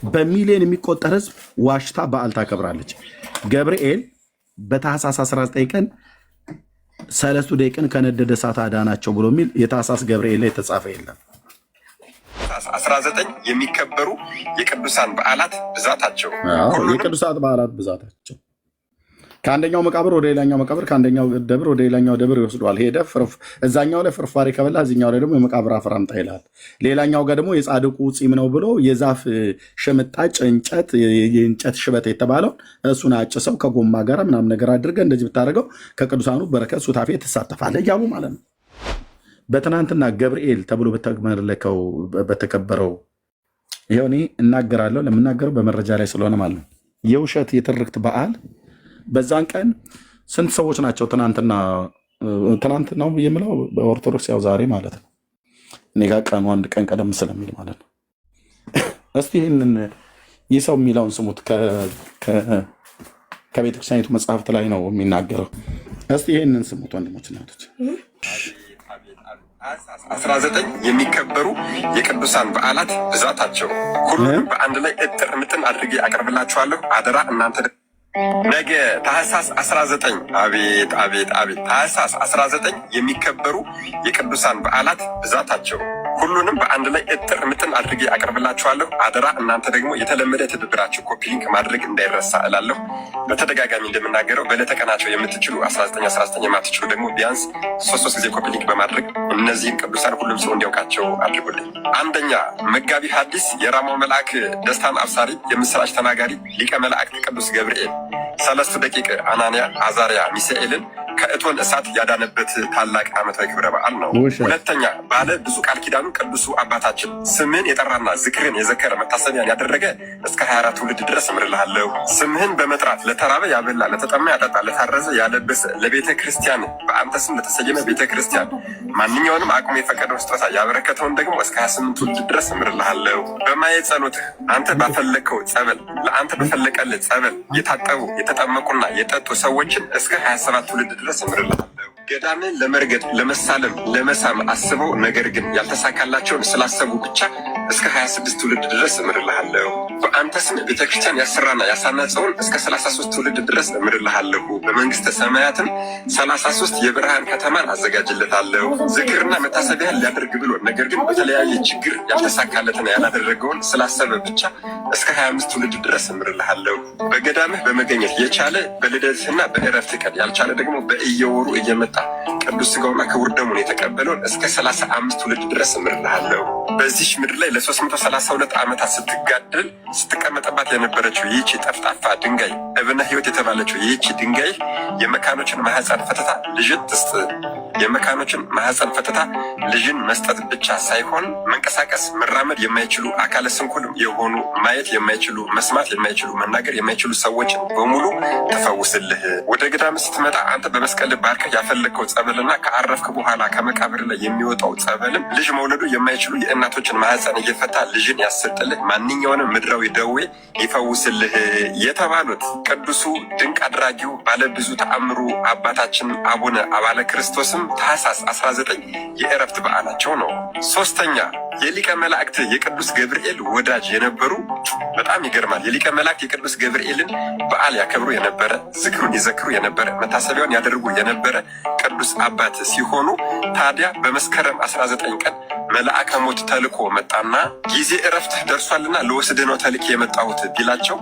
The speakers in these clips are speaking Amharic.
በሚሊዮን የሚቆጠር ህዝብ ዋሽታ በዓል ታከብራለች። ገብርኤል በታህሳስ 19 ቀን ሰለስቱ ደቂቅን ከነደደ እሳት አዳናቸው ብሎ የሚል የታህሳስ ገብርኤል ላይ የተጻፈ የለም። 19 የሚከበሩ የቅዱሳን በዓላት ብዛታቸው የቅዱሳት በዓላት ብዛታቸው ከአንደኛው መቃብር ወደ ሌላኛው መቃብር ከአንደኛው ደብር ወደ ሌላኛው ደብር ይወስዷል። ሄደ እዛኛው ላይ ፍርፋሪ ከበላ እዚኛው ላይ ደግሞ የመቃብር አፈር አምጣ ይላል። ሌላኛው ጋር ደግሞ የጻድቁ ፂም ነው ብሎ የዛፍ ሽምጣጭ የእንጨት ሽበት የተባለው እሱን አጭሰው ከጎማ ጋር ምናምን ነገር አድርገህ እንደዚህ ብታደርገው ከቅዱሳኑ በረከት ሱታፌ ትሳተፋለህ እያሉ ማለት ነው። በትናንትና ገብርኤል ተብሎ በተመለከው በተከበረው ይኸው እኔ እናገራለሁ። ለምናገረው በመረጃ ላይ ስለሆነ ማለት ነው። የውሸት የትርክት በዓል በዛን ቀን ስንት ሰዎች ናቸው? ትናንት ነው የምለው በኦርቶዶክስ ያው ዛሬ ማለት ነው። እኔ ጋር ቀኑ አንድ ቀን ቀደም ስለሚል ማለት ነው። እስቲ ይህንን ይህ ሰው የሚለውን ስሙት። ከቤተክርስቲያኒቱ መጽሐፍት ላይ ነው የሚናገረው። እስቲ ይህንን ስሙት ወንድሞች እናቶች። 19 የሚከበሩ የቅዱሳን በዓላት ብዛታቸው ሁሉንም በአንድ ላይ እጥር ምጥን አድርጌ አቀርብላችኋለሁ። አደራ እናንተ ነገ ታህሳስ 19 አቤት አቤት አቤት ታህሳስ 19 የሚከበሩ የቅዱሳን በዓላት ብዛታቸው ሁሉንም በአንድ ላይ እጥር ምጥን አድርጌ አቀርብላችኋለሁ። አደራ እናንተ ደግሞ የተለመደ ትብብራችሁ ኮፒ ሊንክ ማድረግ እንዳይረሳ እላለሁ። በተደጋጋሚ እንደምናገረው በዕለተ ቀናቸው የምትችሉ 19 የማትችሉ ደግሞ ቢያንስ 3 ጊዜ ኮፒ ሊንክ በማድረግ እነዚህን ቅዱሳን ሁሉም ሰው እንዲያውቃቸው አድርጉልኝ። አንደኛ መጋቢ ሐዲስ የራማው መልአክ ደስታን አብሳሪ የምስራች ተናጋሪ ሊቀ መላእክት ቅዱስ ገብርኤል ሰለስቱ ደቂቅ አናንያ አዛርያ ሚሳኤልን ከእቶን እሳት ያዳነበት ታላቅ ዓመታዊ ክብረ በዓል ነው። ሁለተኛ ባለ ብዙ ቃል ኪዳኑ ቅዱሱ አባታችን ስምህን የጠራና ዝክርን የዘከረ መታሰቢያን ያደረገ እስከ 24 ትውልድ ድረስ እምርልሃለሁ። ስምህን በመጥራት ለተራበ ያበላ፣ ለተጠማ ያጠጣ፣ ለታረዘ ያለበሰ፣ ለቤተ ክርስቲያን በአንተ ስም ለተሰየመ ቤተ ክርስቲያን ማንኛውንም አቅሙ የፈቀደውን ስጦታ ያበረከተውን ደግሞ እስከ 28 ትውልድ ድረስ እምርልሃለሁ። በማየ ጸሎትህ አንተ ባፈለከው ጸበል ለአንተ በፈለቀልህ ጸበል የታጠቡ የተጠመቁና የጠጡ ሰዎችን እስከ 27 ትውልድ ድረስ እምርልሃለሁ። ገዳምን ለመርገጥ ለመሳለም ለመሳም አስበው ነገር ግን ያልተሳካላቸውን ስላሰቡ ብቻ እስከ 26 ትውልድ ድረስ እምርልሃለሁ። በአንተ ስም ቤተክርስቲያን ያሰራና ያሳነጸውን እስከ 33 ትውልድ ድረስ እምርልሃለሁ። በመንግስተ ሰማያትም 33 የብርሃን ከተማን አዘጋጅለታለሁ። ዝክርና መታሰቢያን ሊያደርግ ብሎ ነገር ግን በተለያየ ችግር ያልተሳካለትና ያላደረገውን ስላሰበ ብቻ እስከ 25 ትውልድ ድረስ እምርልሃለሁ። በገዳምህ በመገኘት የቻለ በልደትና በእረፍት ቀን ያልቻለ ደግሞ በየወሩ እየመጣ ቅዱስ ሥጋውና ክቡር ደሙን የተቀበለውን እስከ 35 ትውልድ ድረስ እምርልሃለሁ። በዚህ ምድር ላይ ለ332 ዓመታት ስትጋደል ስትቀመጥባት የነበረችው ይህቺ ጠፍጣፋ ድንጋይ እብነ ሕይወት የተባለችው ይህቺ ድንጋይ የመካኖችን ማህፀን ፈተታ ልጅን ትስጥ። የመካኖችን ማህፀን ፈተታ ልጅን መስጠት ብቻ ሳይሆን መንቀሳቀስ መራመድ የማይችሉ አካለ ስንኩልም የሆኑ ማየት የማይችሉ መስማት የማይችሉ መናገር የማይችሉ ሰዎችን በሙሉ ትፈውስልህ። ወደ ገዳም ስትመጣ አንተ በመስቀል ባርከህ ያፈለግከው ጸበልና ከአረፍክ በኋላ ከመቃብር ላይ የሚወጣው ጸበልም ልጅ መውለዱ የማይችሉ የእናቶችን ማህፀን እየፈታ ልጅን ያሰጥልህ፣ ማንኛውንም ምድራዊ ደዌ ይፈውስልህ የተባሉት ቅዱሱ ድንቅ አድራጊው ባለብዙ ተአምሩ አባታችን አቡነ አባለ ክርስቶስም ታህሳስ 19 የእረፍት በዓላቸው ነው። ሶስተኛ የሊቀ መላእክት የቅዱስ ገብርኤል ወዳጅ የነበሩ በጣም ይገርማል። የሊቀ መላእክት የቅዱስ ገብርኤልን በዓል ያከብሩ የነበረ ዝክሩን ይዘክሩ የነበረ መታሰቢያውን ያደርጉ የነበረ ቅዱስ አባት ሲሆኑ ታዲያ በመስከረም 19 ቀን መልአከ ሞት ተልኮ መጣና ጊዜ እረፍትህ ደርሷልና ለወስድህ ነው ተልኬ የመጣሁት ቢላቸው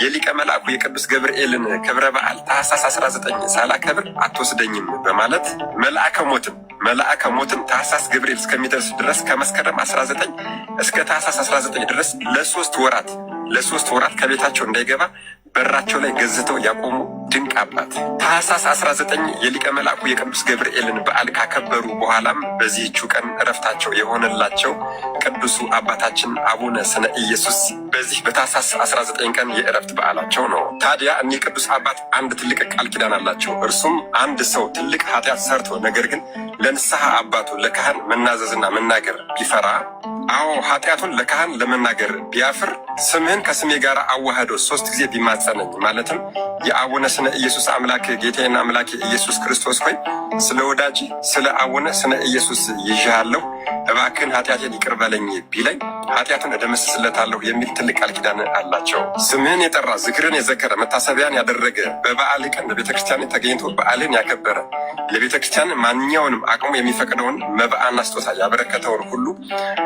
የሊቀ መልአኩ የቅዱስ ገብርኤልን ክብረ በዓል ታህሳስ 19 ሳላከብር አትወስደኝም በማለት መልአከ ሞትን ታህሳስ ገብርኤል እስከሚደርስ ድረስ ከመስከረም 19 እስከ ታህሳስ 19 ድረስ ለሶስት ወራት ከቤታቸው እንዳይገባ በራቸው ላይ ገዝተው ያቆሙ ድንቅ አባት። ታህሳስ 19 የሊቀ መልአኩ የቅዱስ ገብርኤልን በዓል ካከበሩ በኋላም በዚህችው ቀን እረፍታቸው የሆነላቸው ቅዱሱ አባታችን አቡነ ስነ ኢየሱስ በዚህ በታህሳስ 19 ቀን የእረፍት በዓላቸው ነው። ታዲያ እኒህ ቅዱስ አባት አንድ ትልቅ ቃል ኪዳን አላቸው። እርሱም አንድ ሰው ትልቅ ኃጢአት ሰርቶ ነገር ግን ለንስሐ አባቱ ለካህን መናዘዝና መናገር ቢፈራ፣ ኃጢአቱን ለካህን ለመናገር ቢያፍር፣ ስምህን ከስሜ ጋር አዋህዶ 3 ጊዜ ቢማጸነኝ ማለትም የአቡነ ስነ ኢየሱስ አምላክ ጌታዬና አምላኬ ኢየሱስ ክርስቶስ ሆይ ስለ ወዳጅ ስለ አቡነ ስነ ኢየሱስ ይዤሃለሁ እባክህን ኃጢአቴን ይቅር በለኝ ቢለኝ ኃጢአቱን እደመስስለታለሁ የሚል ትልቅ ቃል ኪዳን አላቸው። ስምህን የጠራ ዝክርን የዘከረ መታሰቢያን ያደረገ በበዓል ቀን በቤተክርስቲያን ተገኝቶ በዓልን ያከበረ ለቤተክርስቲያን ማንኛውንም አቅሙ የሚፈቅደውን መባዕና ስጦታ ያበረከተውን ሁሉ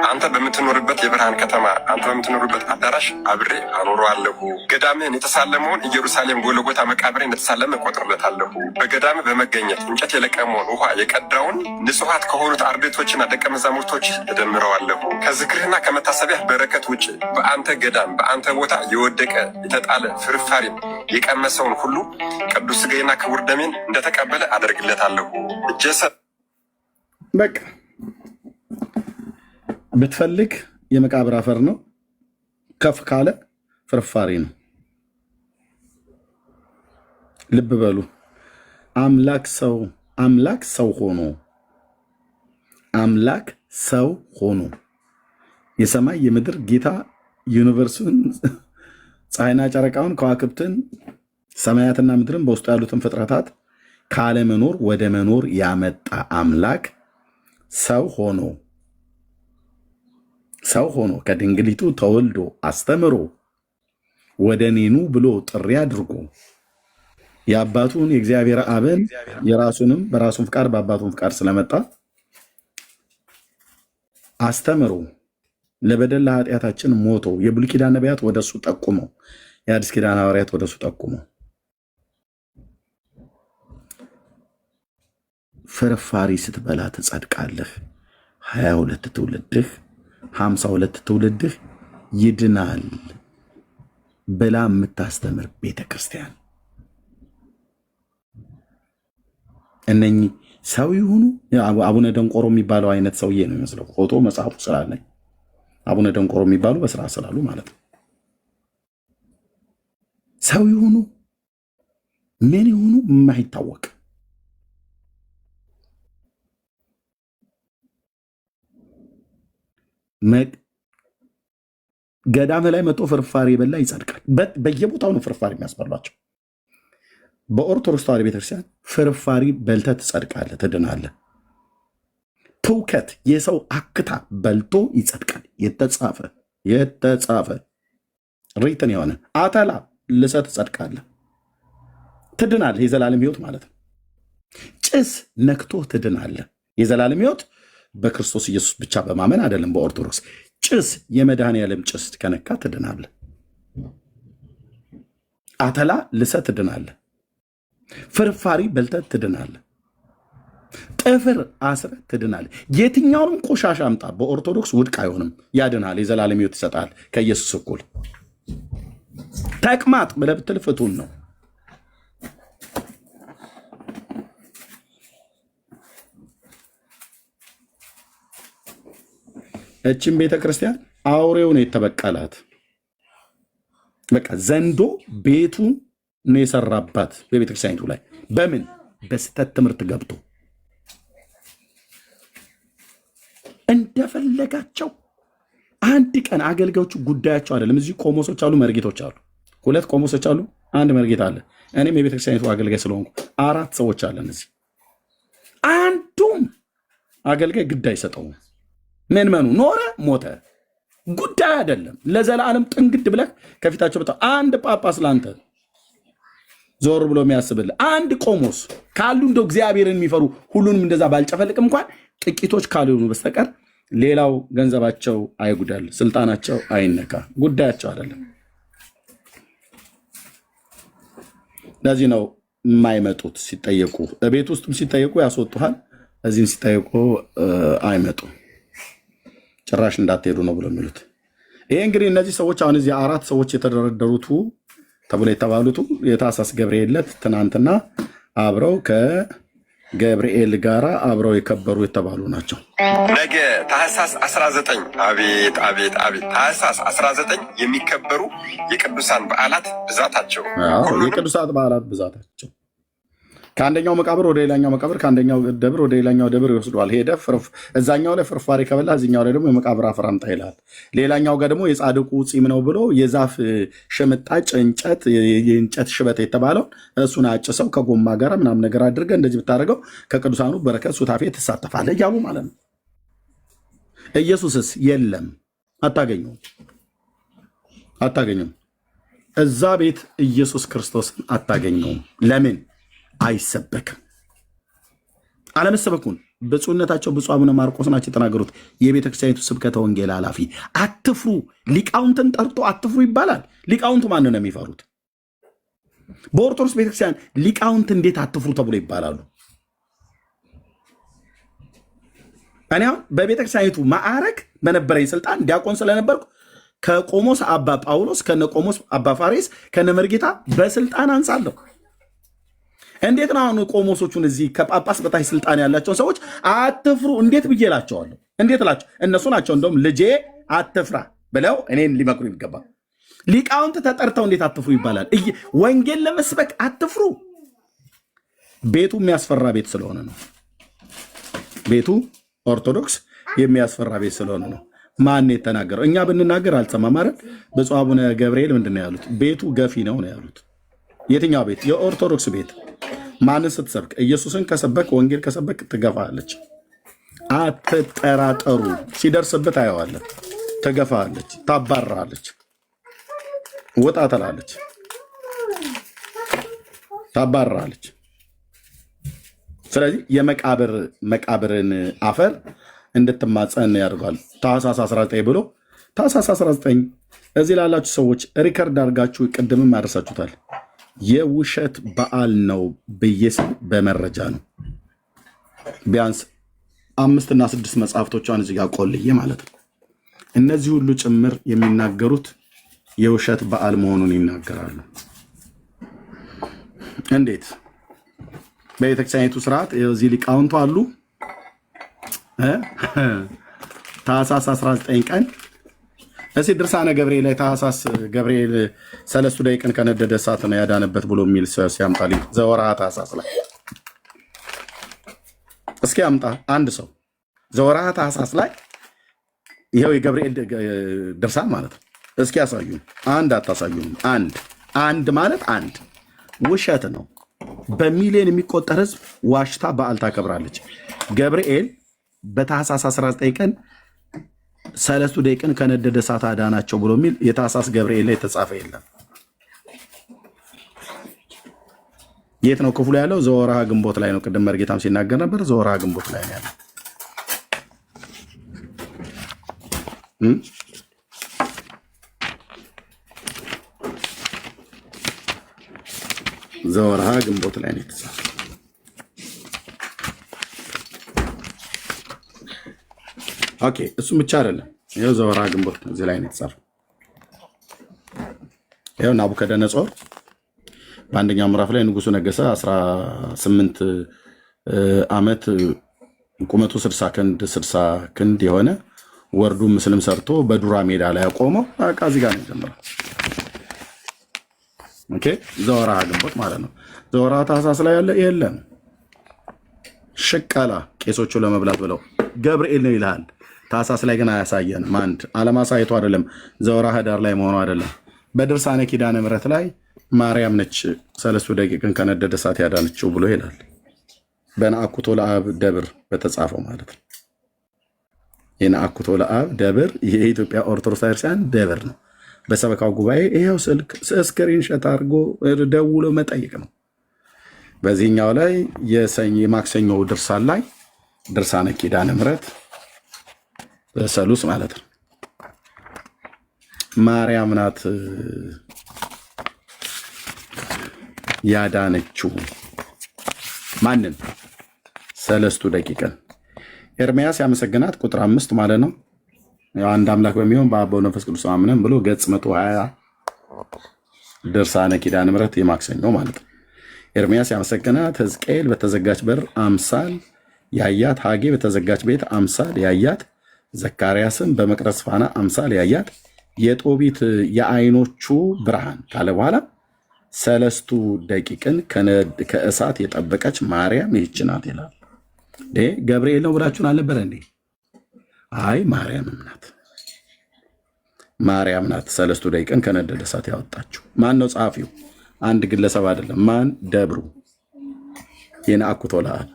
አንተ በምትኖርበት የብርሃን ከተማ አንተ በምትኖርበት አዳራሽ አብሬ አኖረዋለሁ። ገዳምህን የተሳለመውን ኢየሩሳሌም ጎልጎታ መቃብሬን እንደተሳለመ እቆጥርለታለሁ። በገዳም በመገኘት እንጨት የለቀመውን ውሃ የቀዳውን ንጹሐት ከሆኑት አርድእቶችና ደቀ መዛሙርቶች እደምረዋለሁ። ከዝክርህና ከመታሰቢያ በረከት ውጭ በአንተ ገዳም በአንተ ቦታ የወደቀ የተጣለ ፍርፋሪም የቀመሰውን ሁሉ ቅዱስ ሥጋዬና ክቡር ደሜን እንደተቀበለ አደርግለታለሁ። በቃ ብትፈልግ የመቃብር አፈር ነው፣ ከፍ ካለ ፍርፋሪ ነው። ልብ በሉ። አምላክ ሰው ሆኖ የሰማይ የምድር ጌታ ዩኒቨርሱን ፀሐይና ጨረቃውን ከዋክብትን ሰማያትና ምድርን በውስጡ ያሉትን ፍጥረታት ካለመኖር ወደ መኖር ያመጣ አምላክ ሰው ሆኖ ከድንግሊቱ ተወልዶ አስተምሮ ወደ እኔኑ ብሎ ጥሪ አድርጎ የአባቱን የእግዚአብሔር አብን የራሱንም በራሱን ፍቃድ በአባቱን ፍቃድ ስለመጣ አስተምሮ ለበደል ለኃጢአታችን ሞቶ የብሉይ ኪዳን ነቢያት ወደሱ ጠቁመው የአዲስ ኪዳን ሐዋርያት ወደሱ ጠቁመው ፍርፋሪ ስትበላ ትጸድቃለህ፣ 22 ትውልድህ 52 ትውልድህ ይድናል ብላ የምታስተምር ቤተክርስቲያን እነኚህ ሰው ይሁኑ። አቡነ ደንቆሮ የሚባለው አይነት ሰውዬ ነው የሚመስለው ፎቶ መጽሐፉ ስላለኝ አቡነ ደንቆሮ የሚባሉ በስራ ስላሉ ማለት ነው። ሰው ይሁኑ ምን ይሁኑ የማይታወቅ ገዳም ላይ መጥቶ ፍርፋሪ የበላ ይጸድቃል። በየቦታው ነው ፍርፋሪ የሚያስበሏቸው። በኦርቶዶክስ ተዋሕዶ ቤተክርስቲያን ፍርፋሪ በልተህ ትጸድቃለህ፣ ትድናለህ። ትውከት የሰው አክታ በልቶ ይጸድቃል። የተጻፈ ሪትን የሆነ አተላ ልሰህ ትጸድቃለህ፣ ትድናለህ። የዘላለም ሕይወት ማለት ነው። ጭስ ነክቶ ትድናለህ። የዘላለም ሕይወት በክርስቶስ ኢየሱስ ብቻ በማመን አይደለም። በኦርቶዶክስ ጭስ የመድኃኔዓለም ጭስ ከነካ ትድናለህ። አተላ ልሰህ ትድናለህ። ፍርፋሪ በልተህ ትድናለህ። ጥፍር አስረህ ትድናለህ። የትኛውንም ቆሻሻ አምጣ በኦርቶዶክስ ውድቅ አይሆንም፣ ያድናል። የዘላለም ሕይወት ይሰጣል ከኢየሱስ እኩል። ተቅማጥ ብለህ ብትል ፍቱን ነው። እችን ቤተክርስቲያን አውሬው ነው የተበቀላት። በቃ ዘንዶ ቤቱን ነው የሰራባት በቤተክርስቲያኒቱ ላይ። በምን በስተት ትምህርት ገብቶ እንደፈለጋቸው አንድ ቀን አገልጋዮቹ ጉዳያቸው አይደለም። እዚህ ቆሞሶች አሉ፣ መርጌቶች አሉ። 2 ቆሞሶች አሉ፣ 1 መርጌት አለ። እኔም የቤተክርስቲያኒቱ አገልጋይ ስለሆንኩ 4 ሰዎች አለን እዚህ። አንዱም አገልጋይ ግድ አይሰጠውም። ምን መኑ ኖረ ሞተ ጉዳይ አይደለም። ለዘላለም ጥንግድ ብለህ ከፊታቸው በጣም አንድ ጳጳስ ላንተ ዞር ብሎ የሚያስብልህ አንድ ቆሞስ ካሉ እንደው እግዚአብሔርን የሚፈሩ ሁሉንም እንደዛ ባልጨፈልቅም እንኳን ጥቂቶች ካልሆኑ በስተቀር ሌላው ገንዘባቸው አይጉዳል፣ ስልጣናቸው አይነካ፣ ጉዳያቸው አይደለም። ለዚህ ነው የማይመጡት። ሲጠየቁ ቤት ውስጥም ሲጠየቁ ያስወጡሃል፣ እዚህም ሲጠየቁ አይመጡም። ጭራሽ እንዳትሄዱ ነው ብሎ የሚሉት። ይሄ እንግዲህ እነዚህ ሰዎች አሁን እዚህ 4 ሰዎች የተደረደሩቱ ተብሎ የተባሉቱ የታኅሳስ ገብርኤል ዕለት ትናንትና አብረው ከገብርኤል ጋራ አብረው የከበሩ የተባሉ ናቸው። ነገ ታኅሳስ 19 አቤት አቤት አቤት ታኅሳስ 19 የሚከበሩ የቅዱሳን በዓላት ብዛታቸው የቅዱሳት በዓላት ብዛታቸው ከአንደኛው መቃብር ወደ ሌላኛው መቃብር ከአንደኛው ደብር ወደ ሌላኛው ደብር ይወስዷል። ሄደ እዛኛው ላይ ፍርፋሪ ከበላ እዚኛው ላይ ደግሞ የመቃብር አፈር አምጣ ይላል። ሌላኛው ጋር ደግሞ የጻድቁ ፂም ነው ብሎ የዛፍ ሽምጣጭ እንጨት የእንጨት ሽበት የተባለው እሱን አጭሰው ከጎማ ጋር ምናምን ነገር አድርገህ እንደዚህ ብታደርገው ከቅዱሳኑ በረከት ሱታፌ ትሳተፋለህ እያሉ ማለት ነው። ኢየሱስስ የለም፣ አታገኙም። እዛ ቤት ኢየሱስ ክርስቶስን አታገኘውም። ለምን? አይሰበክም። አለመሰበኩን ብፁዕነታቸው ብፁዕ አቡነ ማርቆስ ናቸው የተናገሩት። የቤተክርስቲያኒቱ ስብከተ ወንጌል ኃላፊ አትፍሩ፣ ሊቃውንትን ጠርቶ አትፍሩ ይባላል። ሊቃውንቱ ማንን ነው የሚፈሩት? በኦርቶዶክስ ቤተክርስቲያን ሊቃውንት እንዴት አትፍሩ ተብሎ ይባላሉ? እኔ አሁን በቤተክርስቲያኒቱ ማዕረግ በነበረኝ ስልጣን ዲያቆን ስለነበርኩ ከቆሞስ አባ ጳውሎስ ከነ ቆሞስ አባ ፋሬስ ከነ መርጌታ በስልጣን አንሳለሁ። እንዴት ነው አሁን ቆሞሶቹን እዚህ ከጳጳስ በታች ስልጣን ያላቸውን ሰዎች አትፍሩ እንዴት ብዬ እላቸዋለሁ? እንዴት እላቸው? እነሱ ናቸው እንደውም ልጄ አትፍራ ብለው እኔን ሊመክሩ ይገባል። ሊቃውንት ተጠርተው እንዴት አትፍሩ ይባላል? ወንጌል ለመስበክ አትፍሩ። ቤቱ የሚያስፈራ ቤት ስለሆነ ነው። ቤቱ ኦርቶዶክስ የሚያስፈራ ቤት ስለሆነ ነው። ማን የተናገረው? እኛ ብንናገር አልሰማም አይደል? ብፁዕ አቡነ ገብርኤል ምንድን ነው ያሉት? ቤቱ ገፊ ነው ነው ያሉት። የትኛው ቤት? የኦርቶዶክስ ቤት። ማንን ስትሰብክ? ኢየሱስን ከሰበክ ወንጌል ከሰበክ ትገፋለች። አትጠራጠሩ። ሲደርስብህ ታየዋለህ። ትገፋለች፣ ታባራለች፣ ወጣ ትላለች፣ ታባራለች። ስለዚህ መቃብርን አፈር እንድትማጸን ያደርጋል። ታኅሳስ 19 ብሎ ታኅሳስ 19 እዚህ ላላችሁ ሰዎች ሪከርድ አድርጋችሁ ቅድምም አደረሳችሁታል። የውሸት በዓል ነው ብዬ ስል በመረጃ ነው። ቢያንስ 5 እና 6 መጽሐፍቶቿን እዚህ ጋር ቆልዬ ማለት ነው። እነዚህ ሁሉ ጭምር የሚናገሩት የውሸት በዓል መሆኑን ይናገራሉ። እንዴት? በቤተክርስቲያኒቱ ስርዓት እዚህ ሊቃውንቱ አሉ። ታኅሳስ 19 ቀን እስኪ ድርሳነ ገብርኤል ላይ ታኅሳስ ገብርኤል 3 ደቂቅን ከነደደ እሳት ነው ያዳነበት ብሎ የሚል ሲያምጣልኝ ዘወርኃ ታኅሳስ ላይ እስኪ ያምጣ አንድ ሰው። ዘወርኃ ታኅሳስ ላይ ይኸው የገብርኤል ድርሳን ማለት ነው። እስኪ ያሳዩን። አንድ አታሳዩንም? አንድ ማለት አንድ ውሸት ነው። በሚሊዮን የሚቆጠር ህዝብ ዋሽታ በዓል ታከብራለች። ገብርኤል በታኅሳስ 19 ቀን 3 ደቂቅን ከነደደ እሳት አዳናቸው ብሎ የሚል የታኅሳስ ገብርኤል ላይ የተጻፈ የለም። የት ነው ክፍሉ ያለው? ዘወርኃ ግንቦት ላይ ነው። ቅድም መርጌታም ሲናገር ነበር። ዘወርኃ ግንቦት ላይ ነው ያለው። ዘወርኃ ግንቦት ላይ ነው የተጻፈው። ኦኬ፣ እሱም ብቻ አይደለም። ይኸው ዘወርኃ ግንቦት እዚህ ላይ ነው የተጻፈው። ይኸው ናቡከደነጾር በአንደኛው ምዕራፍ ላይ ንጉሱ ነገሰ 18 ዓመት ቁመቱ 60 ክንድ የሆነ ወርዱ ምስልም ሰርቶ በዱራ ሜዳ ላይ ያቆመው በቃ እዚህ ጋር ነው የጀመረው። ኦኬ፣ ዘወርኃ ግንቦት ማለት ነው። ዘወርኃ ታኅሳስ ላይ ያለ የለም። ሽቀላ ቄሶቹ ለመብላት ብለው ገብርኤል ነው ይልሃል። ታኅሳስ ላይ ግን አያሳየንም። አንድ አለማሳየቱ አይደለም፣ ዘወርኃ ኅዳር ላይ መሆኑ አይደለም። በድርሳነ ኪዳነ ምሕረት ላይ ማርያም ነች 3 ደቂቅን ከነደደ እሳት ያዳነችው ብሎ ይላል። በነአኩቶ ለአብ ደብር በተጻፈው ማለት ነው። የነአኩቶ ለአብ ደብር የኢትዮጵያ ኦርቶዶክስ ቤተክርስቲያን ደብር ነው። በሰበካው ጉባኤ ይኸው ስልክ ስክሪንሾት አድርጎ ደውሎ መጠየቅ ነው። በዚህኛው ላይ የማክሰኞው ድርሳን ላይ ድርሳነ ኪዳነ ምሕረት በሰሉስ ማለት ነው። ማርያም ናት ያዳነችው ማንን? 3 ደቂቅን። ኤርምያስ ያመሰግናት ቁጥር 5 ማለት ነው። አንድ አምላክ በሚሆን በአብ በወልድ በመንፈስ ቅዱስ አምነን ብሎ ገጽ 120 ድርሳነ ኪዳነ ምሕረት የማክሰኞ ማለት ነው። ኤርምያስ ያመሰግናት፣ ሕዝቅኤል በተዘጋች በር አምሳል ያያት፣ ሐጌ በተዘጋች ቤት አምሳል ያያት፣ ዘካርያስም በመቅረዝ ፋና አምሳል ያያት፣ የጦቢት የዓይኖቹ ብርሃን ካለ በኋላ 3 ደቂቅን ከእሳት የጠበቀች ማርያም ይህች ናት ይላል። ገብርኤል ነው ብላችሁን አልነበረ እንዴ? አይ ማርያምም ናት። ማርያም ናት 3 ደቂቅን ከነደደ እሳት ያወጣችው። ማን ነው ጸሐፊው? አንድ ግለሰብ አይደለም። ማን? ደብሩ የነአኩቶ ለአብ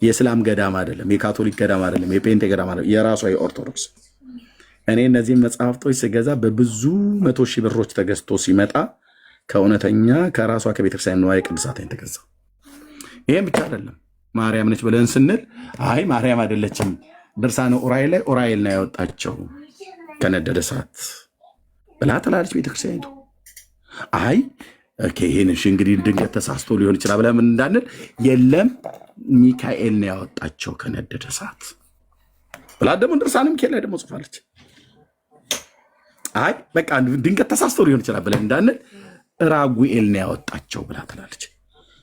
የእስላም ገዳም አይደለም፣ የካቶሊክ ገዳም አይደለም፣ የፔንቴ ገዳም አይደለም፣ የራሷ የኦርቶዶክስ። እኔ እነዚህም መጽሐፍቶች ስገዛ በብዙ 100 ሺህ ብሮች ተገዝቶ ሲመጣ ከእውነተኛ ከራሷ ከቤተክርስቲያን ንዋየ ቅድሳት የተገዛው። ይህም ብቻ አይደለም። ማርያም ነች ብለን ስንል አይ ማርያም አይደለችም፣ ድርሳነ ኡራኤል ላይ ኡራኤል ነው ያወጣቸው ከነደደ እሳት ብላ ትላለች ቤተክርስቲያኒቱ። አይ ይህን እንግዲህ ድንገት ተሳስቶ ሊሆን ይችላል ብለን ምን እንዳንል፣ የለም ሚካኤል ነው ያወጣቸው ከነደደ እሳት ብላ ደግሞ ድርሳነ ሚካኤል ላይ ደግሞ ጽፋለች። አይ በቃ ድንገት ተሳስቶ ሊሆን ይችላል ብለን እንዳንል ራጉኤል ነው ያወጣቸው ብላ ትላለች።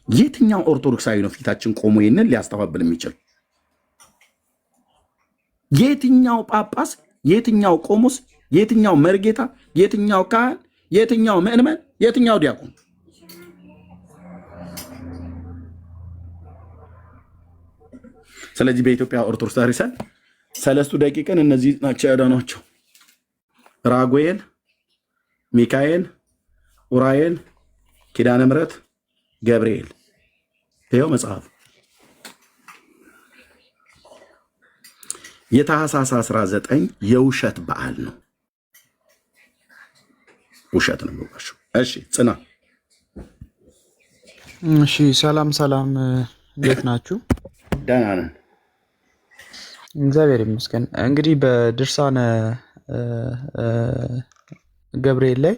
የትኛው ኦርቶዶክሳዊ ነው ፊታችን ቆሞ ይህንን ሊያስተባብል የሚችል? የትኛው ጳጳስ፣ የትኛው ቆሞስ፣ የትኛው መርጌታ፣ የትኛው ካህን፣ የትኛው ምእመን፣ የትኛው ዲያቆን? ስለዚህ በኢትዮጵያ ኦርቶዶክስ ታሪሳን 3 ደቂቅን እነዚህ ናቸው ያዳኗቸው። ራጉኤል፣ ሚካኤል፣ ኡራኤል፣ ኪዳነ ምሕረት፣ ገብርኤል። ይኸው መጽሐፍ የታኅሳስ 19 የውሸት በዓል ነው። ውሸት ነው የሚባለው። እሺ ጽና። እሺ ሰላም ሰላም፣ እንዴት ናችሁ? ደህና ነን እግዚአብሔር ይመስገን። እንግዲህ በድርሳነ ገብርኤል ላይ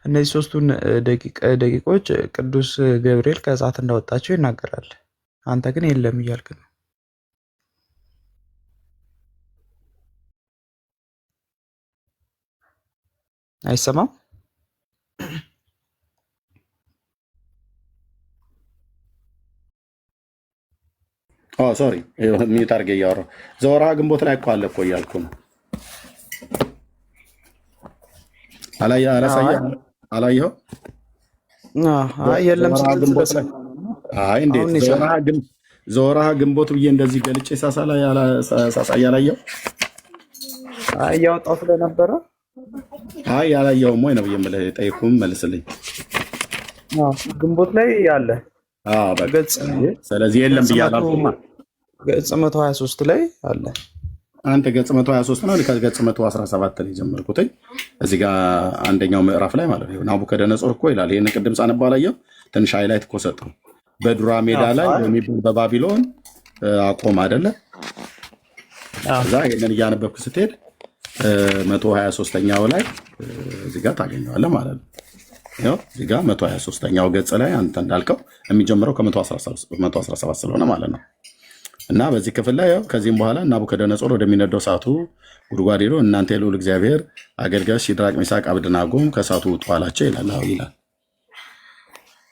እነዚህ 3ቱን ደቂቆች ቅዱስ ገብርኤል ከእሳት እንዳወጣቸው ይናገራል። አንተ ግን የለም እያልክ ነው። አይሰማም? ሶሪ ሚዩት አድርጌ እያወራሁ ዘወርሃ ግንቦት ላይ እኮ አለ እኮ እያልኩ ነው። አላየኸው? የለም እንዴት ዘወርሃ ግንቦት ብዬ እንደዚህ ገልጬ ሳሳይ ያላየው እያወጣው ስለነበረ ያላየውም ወይ ነው ብዬ ጠይኩም መልስልኝ። ግንቦት ላይ ያለ ስለዚህ የለም ብያለሁ። ገጽ 123 ላይ አለ። አንተ ገጽ 123 ነው፣ ከገጽ 117 ላይ ጀመርኩት። እዚህ ጋር አንደኛው ምዕራፍ ላይ ማለት ነው ናቡከደነጾር እኮ ይላል። ይህን ቅድም ሳነባ ላየው ትንሽ ሃይላይት እኮ ሰጠው። በዱራ ሜዳ ላይ በባቢሎን አቆም አይደለ? እዛ ይህንን እያነበብክ ስትሄድ 123ኛው ላይ እዚህ ጋር ታገኘዋለህ ማለት ነው። እዚህ ጋር 123ኛው ገጽ ላይ አንተ እንዳልከው የሚጀምረው ከ117 ስለሆነ ማለት ነው። እና በዚህ ክፍል ላይ ከዚህም በኋላ ናቡከደነጾር ወደሚነደው እሳቱ ጉድጓድ ሄዶ እናንተ የልዑል እግዚአብሔር አገልጋዮች ሲድራቅ፣ ሚሳቅ፣ አብደናጎም ከእሳቱ ውጡ አላቸው ይላል።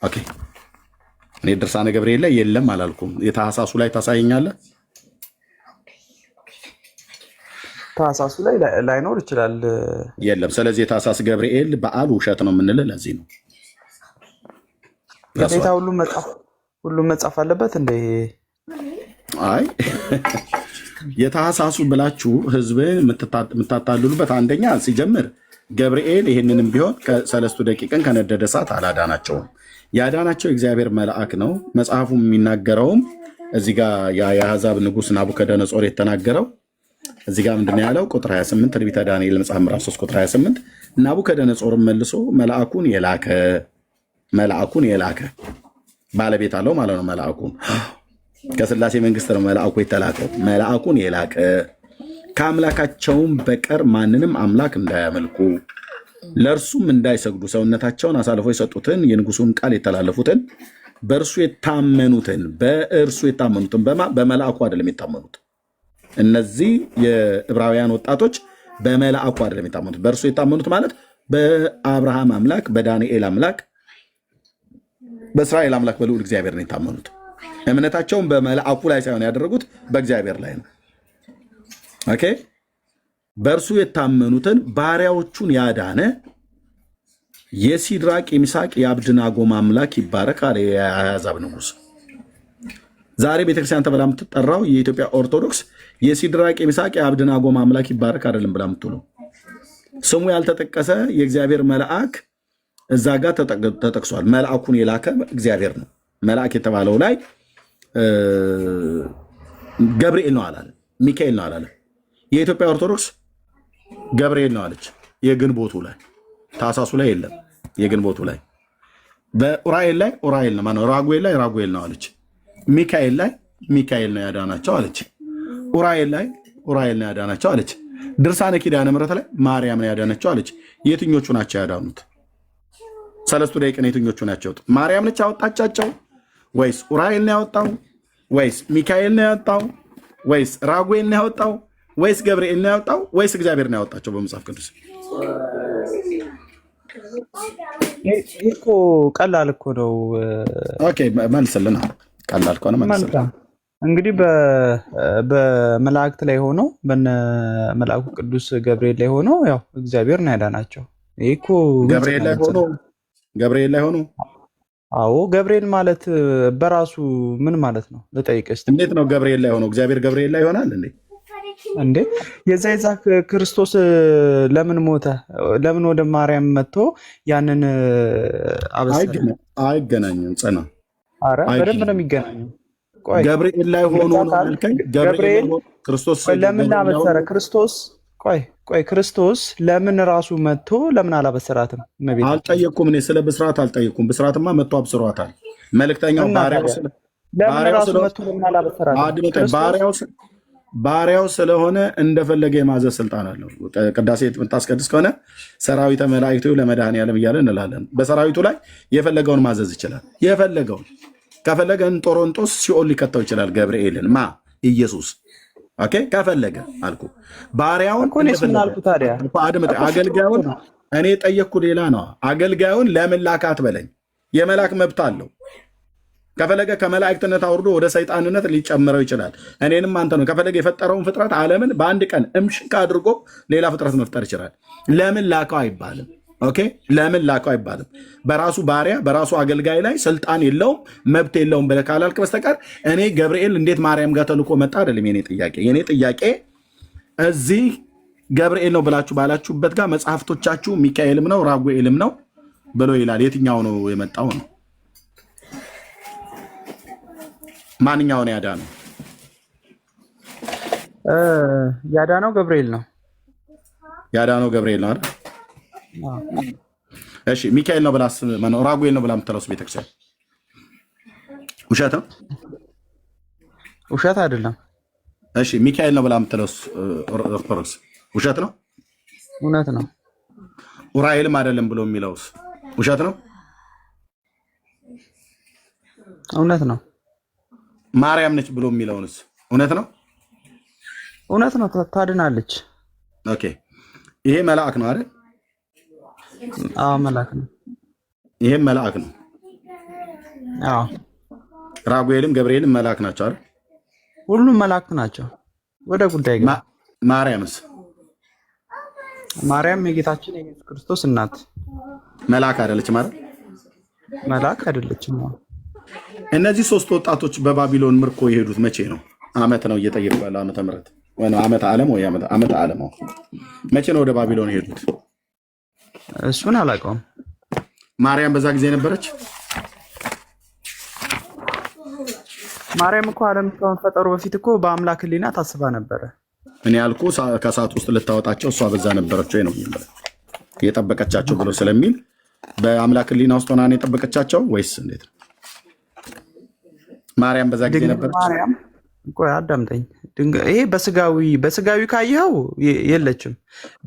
ኦኬ እኔ ድርሳነ ገብርኤል ላይ የለም አላልኩም። የታኅሳሱ ላይ ታሳየኛለህ? ታኅሳሱ ላይ ላይኖር ይችላል። የለም። ስለዚህ የታኅሳስ ገብርኤል በዓል ውሸት ነው የምንልህ ለዚህ ነው። ግዴታ ሁሉም መጻፍ አለበት እንደ አይ የታኅሳሱ ብላችሁ ህዝብን የምታታልሉበት አንደኛ ሲጀምር ገብርኤል ይህንንም ቢሆን ከ3 ደቂቅን ከነደደ እሳት አላዳናቸውም። ያዳናቸው የእግዚአብሔር መልአክ ነው። መጽሐፉ የሚናገረውም እዚህ ጋር የአሕዛብ ንጉሥ ናቡከደነጾር የተናገረው እዚህ ጋር ምንድን ነው ያለው? ቁጥር 28 ትንቢተ ዳንኤል መጽሐፍ ምዕራፍ 3 ቁጥር 28 ናቡከደነጾርን መልሶ መልአኩን የላከ ባለቤት አለው ማለት ነው። መልአኩን ከሥላሴ መንግስት ነው መልአኩ የተላከው። መልአኩን የላከ ከአምላካቸውም በቀር ማንንም አምላክ እንዳያመልኩ ለእርሱም እንዳይሰግዱ ሰውነታቸውን አሳልፎ የሰጡትን የንጉሱን ቃል የተላለፉትን በእርሱ የታመኑትን በመልአኩ አይደለም የታመኑት። እነዚህ የዕብራውያን ወጣቶች በመልአኩ አይደለም የታመኑት። በእርሱ የታመኑት ማለት በአብርሃም አምላክ፣ በዳንኤል አምላክ፣ በእስራኤል አምላክ በልዑል እግዚአብሔር ነው የታመኑት። እምነታቸውን በመልአኩ ላይ ሳይሆን ያደረጉት በእግዚአብሔር ላይ ነው። ኦኬ በእርሱ የታመኑትን ባሪያዎቹን ያዳነ የሲድራቅ የሚሳቅ የአብድናጎም አምላክ ይባረክ አለ የአሕዛብ ንጉሥ። ዛሬ ቤተክርስቲያን ተብላ የምትጠራው የኢትዮጵያ ኦርቶዶክስ የሲድራቅ የሚሳቅ የአብድናጎም አምላክ ይባረክ አይደለም ብላ የምትውለው ስሙ ያልተጠቀሰ የእግዚአብሔር መልአክ እዛ ጋር ተጠቅሷል። መልአኩን የላከ እግዚአብሔር ነው። መልአክ የተባለው ላይ ገብርኤል ነው አላለም። ሚካኤል ነው አላለም። የኢትዮጵያ ኦርቶዶክስ ገብርኤል ነው አለች። የግንቦቱ ላይ ታሳሱ ላይ የለም። የግንቦቱ ላይ በኡራኤል ላይ ኡራኤል ነው ማነው፣ ራጉኤል ላይ ራጉኤል ነው አለች። ሚካኤል ላይ ሚካኤል ነው ያዳናቸው አለች። ኡራኤል ላይ ኡራኤል ነው ያዳናቸው አለች። ድርሳነ ኪዳነ ምሕረት ላይ ማርያም ነው ያዳነችው አለች። የትኞቹ ናቸው ያዳኑት? ሰለስቱ ደቂቅን የትኞቹ ናቸው ያወጡት? ማርያም ነች ያወጣቻቸው ወይስ ኡራኤል ነው ያወጣው ወይስ ሚካኤል ነው ያወጣው ወይስ ራጉኤል ነው ያወጣው ወይስ ገብርኤል ነው ያወጣው ወይስ እግዚአብሔር ነው ያወጣቸው? በመጽሐፍ ቅዱስ ይህ እኮ ቀላል እኮ ነው። ኦኬ መልስልና፣ ቀላል ከሆነ መልስልና። እንግዲህ በመላእክት ላይ ሆነው በነ መልአኩ ቅዱስ ገብርኤል ላይ ሆነው ያው እግዚአብሔር ነው ያዳናቸው። ይህ እኮ ገብርኤል ላይ ሆኖ አዎ፣ ገብርኤል ማለት በራሱ ምን ማለት ነው ልጠይቅህ እስኪ። እንዴት ነው ገብርኤል ላይ ሆኖ እግዚአብሔር ገብርኤል ላይ ይሆናል እንዴ? የዛ ክርስቶስ ለምን ሞተ? ለምን ወደ ማርያም መጥቶ ያንን አበሰረ? አይገናኝም። ጽና። ኧረ በደንብ ነው የሚገናኘው። ገብርኤል ላይ ሆኖ ነው ያልከኝ? ገብርኤል ክርስቶስ ለምን አበሰረ? ክርስቶስ ለምን ራሱ መጥቶ ለምን አላበሰራትም? አልጠየኩም። እኔ ስለ ብስራት አልጠየኩም። ብስራትማ መጥቶ አብስሯታል። መልእክተኛው ባሪያው ስለሆነ እንደፈለገ የማዘዝ ስልጣን አለው። ቅዳሴ የምታስቀድስ ከሆነ ሰራዊተ መላእክቱ ለመድኃኔዓለም እያለ እንላለን። በሰራዊቱ ላይ የፈለገውን ማዘዝ ይችላል። የፈለገውን ከፈለገ እንጦሮንጦስ ሲኦል ሊከተው ይችላል። ገብርኤልን ኢየሱስ ኦኬ ከፈለገ አልኩ። ባሪያውን አገልጋዩን እኔ ጠየቅኩ። ሌላ ነው። አገልጋዩን ለምን ላካት በለኝ። የመላክ መብት አለው። ከፈለገ ከመላእክትነት አውርዶ ወደ ሰይጣንነት ሊጨምረው ይችላል። እኔንም አንተ ነው። ከፈለገ የፈጠረውን ፍጥረት ዓለምን በአንድ ቀን እምሽክ አድርጎ ሌላ ፍጥረት መፍጠር ይችላል። ለምን ላከው አይባልም። ኦኬ ለምን ላከው አይባልም። በራሱ ባሪያ በራሱ አገልጋይ ላይ ስልጣን የለውም መብት የለውም ብለህ ካላልክ በስተቀር እኔ ገብርኤል እንዴት ማርያም ጋር ተልኮ መጣ አይደለም የኔ ጥያቄ። የኔ ጥያቄ እዚህ ገብርኤል ነው ብላችሁ ባላችሁበት ጋር መጽሐፍቶቻችሁ ሚካኤልም ነው ራጉኤልም ነው ብሎ ይላል። የትኛው ነው የመጣው ነው? ማንኛውን ያዳነው? ያዳነው ገብርኤል ነው። ያዳነው ገብርኤል ነው አይደል? እሺ ሚካኤል ነው ብላስ ማነው? ራጉኤል ነው ብላ የምትለውስ ቤተክርስቲያን ውሸት ነው? ውሸት አይደለም። እሺ ሚካኤል ነው ብላ የምትለውስ ኦርቶዶክስ ውሸት ነው? እውነት ነው። ኡራኤልም አይደለም ብሎ የሚለውስ ውሸት ነው? እውነት ነው። ማርያም ነች ብሎ የሚለውንስ እውነት ነው? እውነት ነው። ታድናለች። ኦኬ ይሄ መልአክ ነው አይደል? አዎ መልአክ ነው። ይሄም መልአክ ነው። አዎ ራጉኤልም ገብርኤልም መልአክ ናቸው አይደል? ሁሉም መልአክ ናቸው። ወደ ጉዳይ ግን ማርያምስ? ማርያም የጌታችን የኢየሱስ ክርስቶስ እናት መልአክ አይደለችም አይደል? መልአክ አይደለችም። እነዚህ ሶስት ወጣቶች በባቢሎን ምርኮ የሄዱት መቼ ነው? ዓመት ነው እየጠየቁ ያለ ዓመተ ምህረት ወይ ዓመተ ዓለም ወይ ዓመተ ዓለም መቼ ነው ወደ ባቢሎን የሄዱት? እሱን አላውቀውም። ማርያም በዛ ጊዜ ነበረች? ማርያም እኮ ዓለም ከመፈጠሩ በፊት እኮ በአምላክ ሕሊና ታስባ ነበረ። እኔ ያልኩ ከእሳት ውስጥ ልታወጣቸው እሷ በዛ ነበረች ወይ ነው የጠበቀቻቸው ብሎ ስለሚል በአምላክ ሕሊና ውስጥ ሆና ነው የጠበቀቻቸው ወይስ እንዴት ነው? ማርያም በዛ ጊዜ ነበረች? ማርያም ቆይ አዳምጠኝ። ይሄ በስጋዊ ካየኸው የለችም።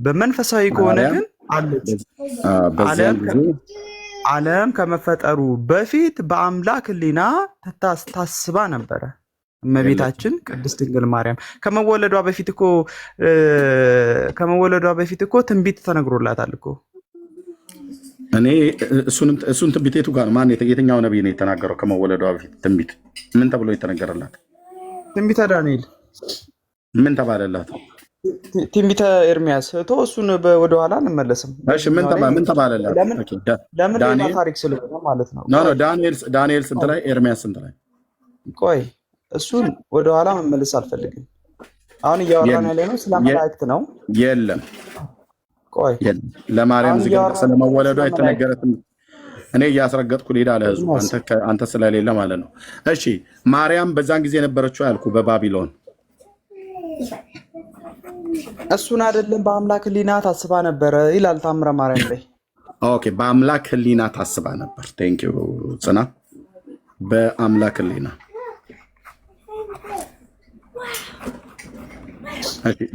በመንፈሳዊ ከሆነ ግን አለች። ዓለም ከመፈጠሩ በፊት በአምላክ ሕሊና ታስባ ነበረ እመቤታችን ቅድስት ድንግል ማርያም። ከመወለዷ በፊት እኮ ትንቢት ተነግሮላታል እኮ። እኔ እሱን ትንቢት የቱ ጋር ማን የትኛው ነቢይ ነው የተናገረው? ከመወለዷ በፊት ትንቢት ምን ተብሎ የተነገረላት? ትንቢተ ዳንኤል። ምን ተባለላት? ትንቢተ ኤርሚያስ። እሱን ወደኋላ እንመለስም። እሺ ምን ተባለላት? ለምን ታሪክ ስለሆነ ማለት ነው። ዳንኤል ስንት ላይ ኤርሚያስ ስንት ላይ? ቆይ እሱን ወደኋላ መመለስ አልፈልግም። አሁን እያወራን ያለ ነው ስለ መላእክት ነው። የለም ቆይ ለማርያም ስለመወለዷ የተነገረ እኔ እያስረገጥኩ ሌዳ ለህዝቡ አንተ ስለሌለ ማለት ነው። እሺ ማርያም በዛን ጊዜ የነበረችው ያልኩ በባቢሎን እሱን አይደለም በአምላክ ሕሊና ታስባ ነበረ ይላል ታምረ ማርያም ላይ። ኦኬ በአምላክ ሕሊና ታስባ ነበር። ቴንክ ዩ ጽና። በአምላክ ሕሊና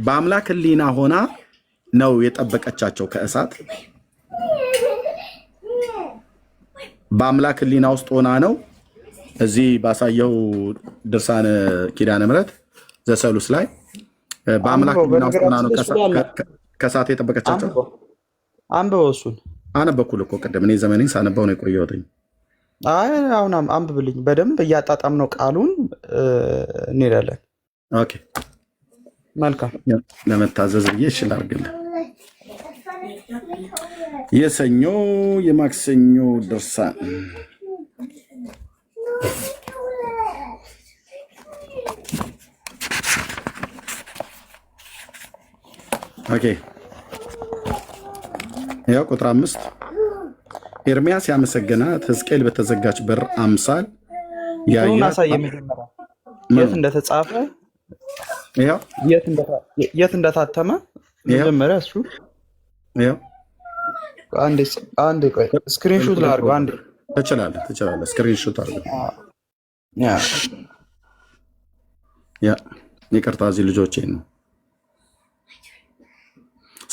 በአምላክ ሕሊና ሆና ነው የጠበቀቻቸው ከእሳት። በአምላክ ሕሊና ውስጥ ሆና ነው እዚህ ባሳየው ድርሳነ ኪዳነ ምሕረት ዘሰሉስ ላይ በአምላክ ሕሊና ውስጥ ሆና ነው ከእሳት የጠበቀቻቸው። አንብበው እሱን አነበኩል እኮ ቅድም እኔ ዘመኔን ሳነበው ነው የቆየሁትኝ። አይ አሁን አንብብልኝ በደንብ እያጣጣም ነው ቃሉን እንሄዳለን። ኦኬ መልካም ለመታዘዝ ብዬ እችል አድርግልህ። የሰኞ የማክሰኞ ድርሳን ኦኬ ያው ቁጥር 5 ኤርሚያስ ያመሰገናት ሕዝቅኤል በተዘጋች በር አምሳል ያያት የት እንደተጻፈ ያው የት እንደታተመ መጀመሪያ እሱ ያው አንዴ ቆይ ስክሪንሾት ላድርገው። አንዴ ትችላለህ ስክሪንሾት አድርገው። ያ ይቅርታ እዚህ ልጆቼ ነው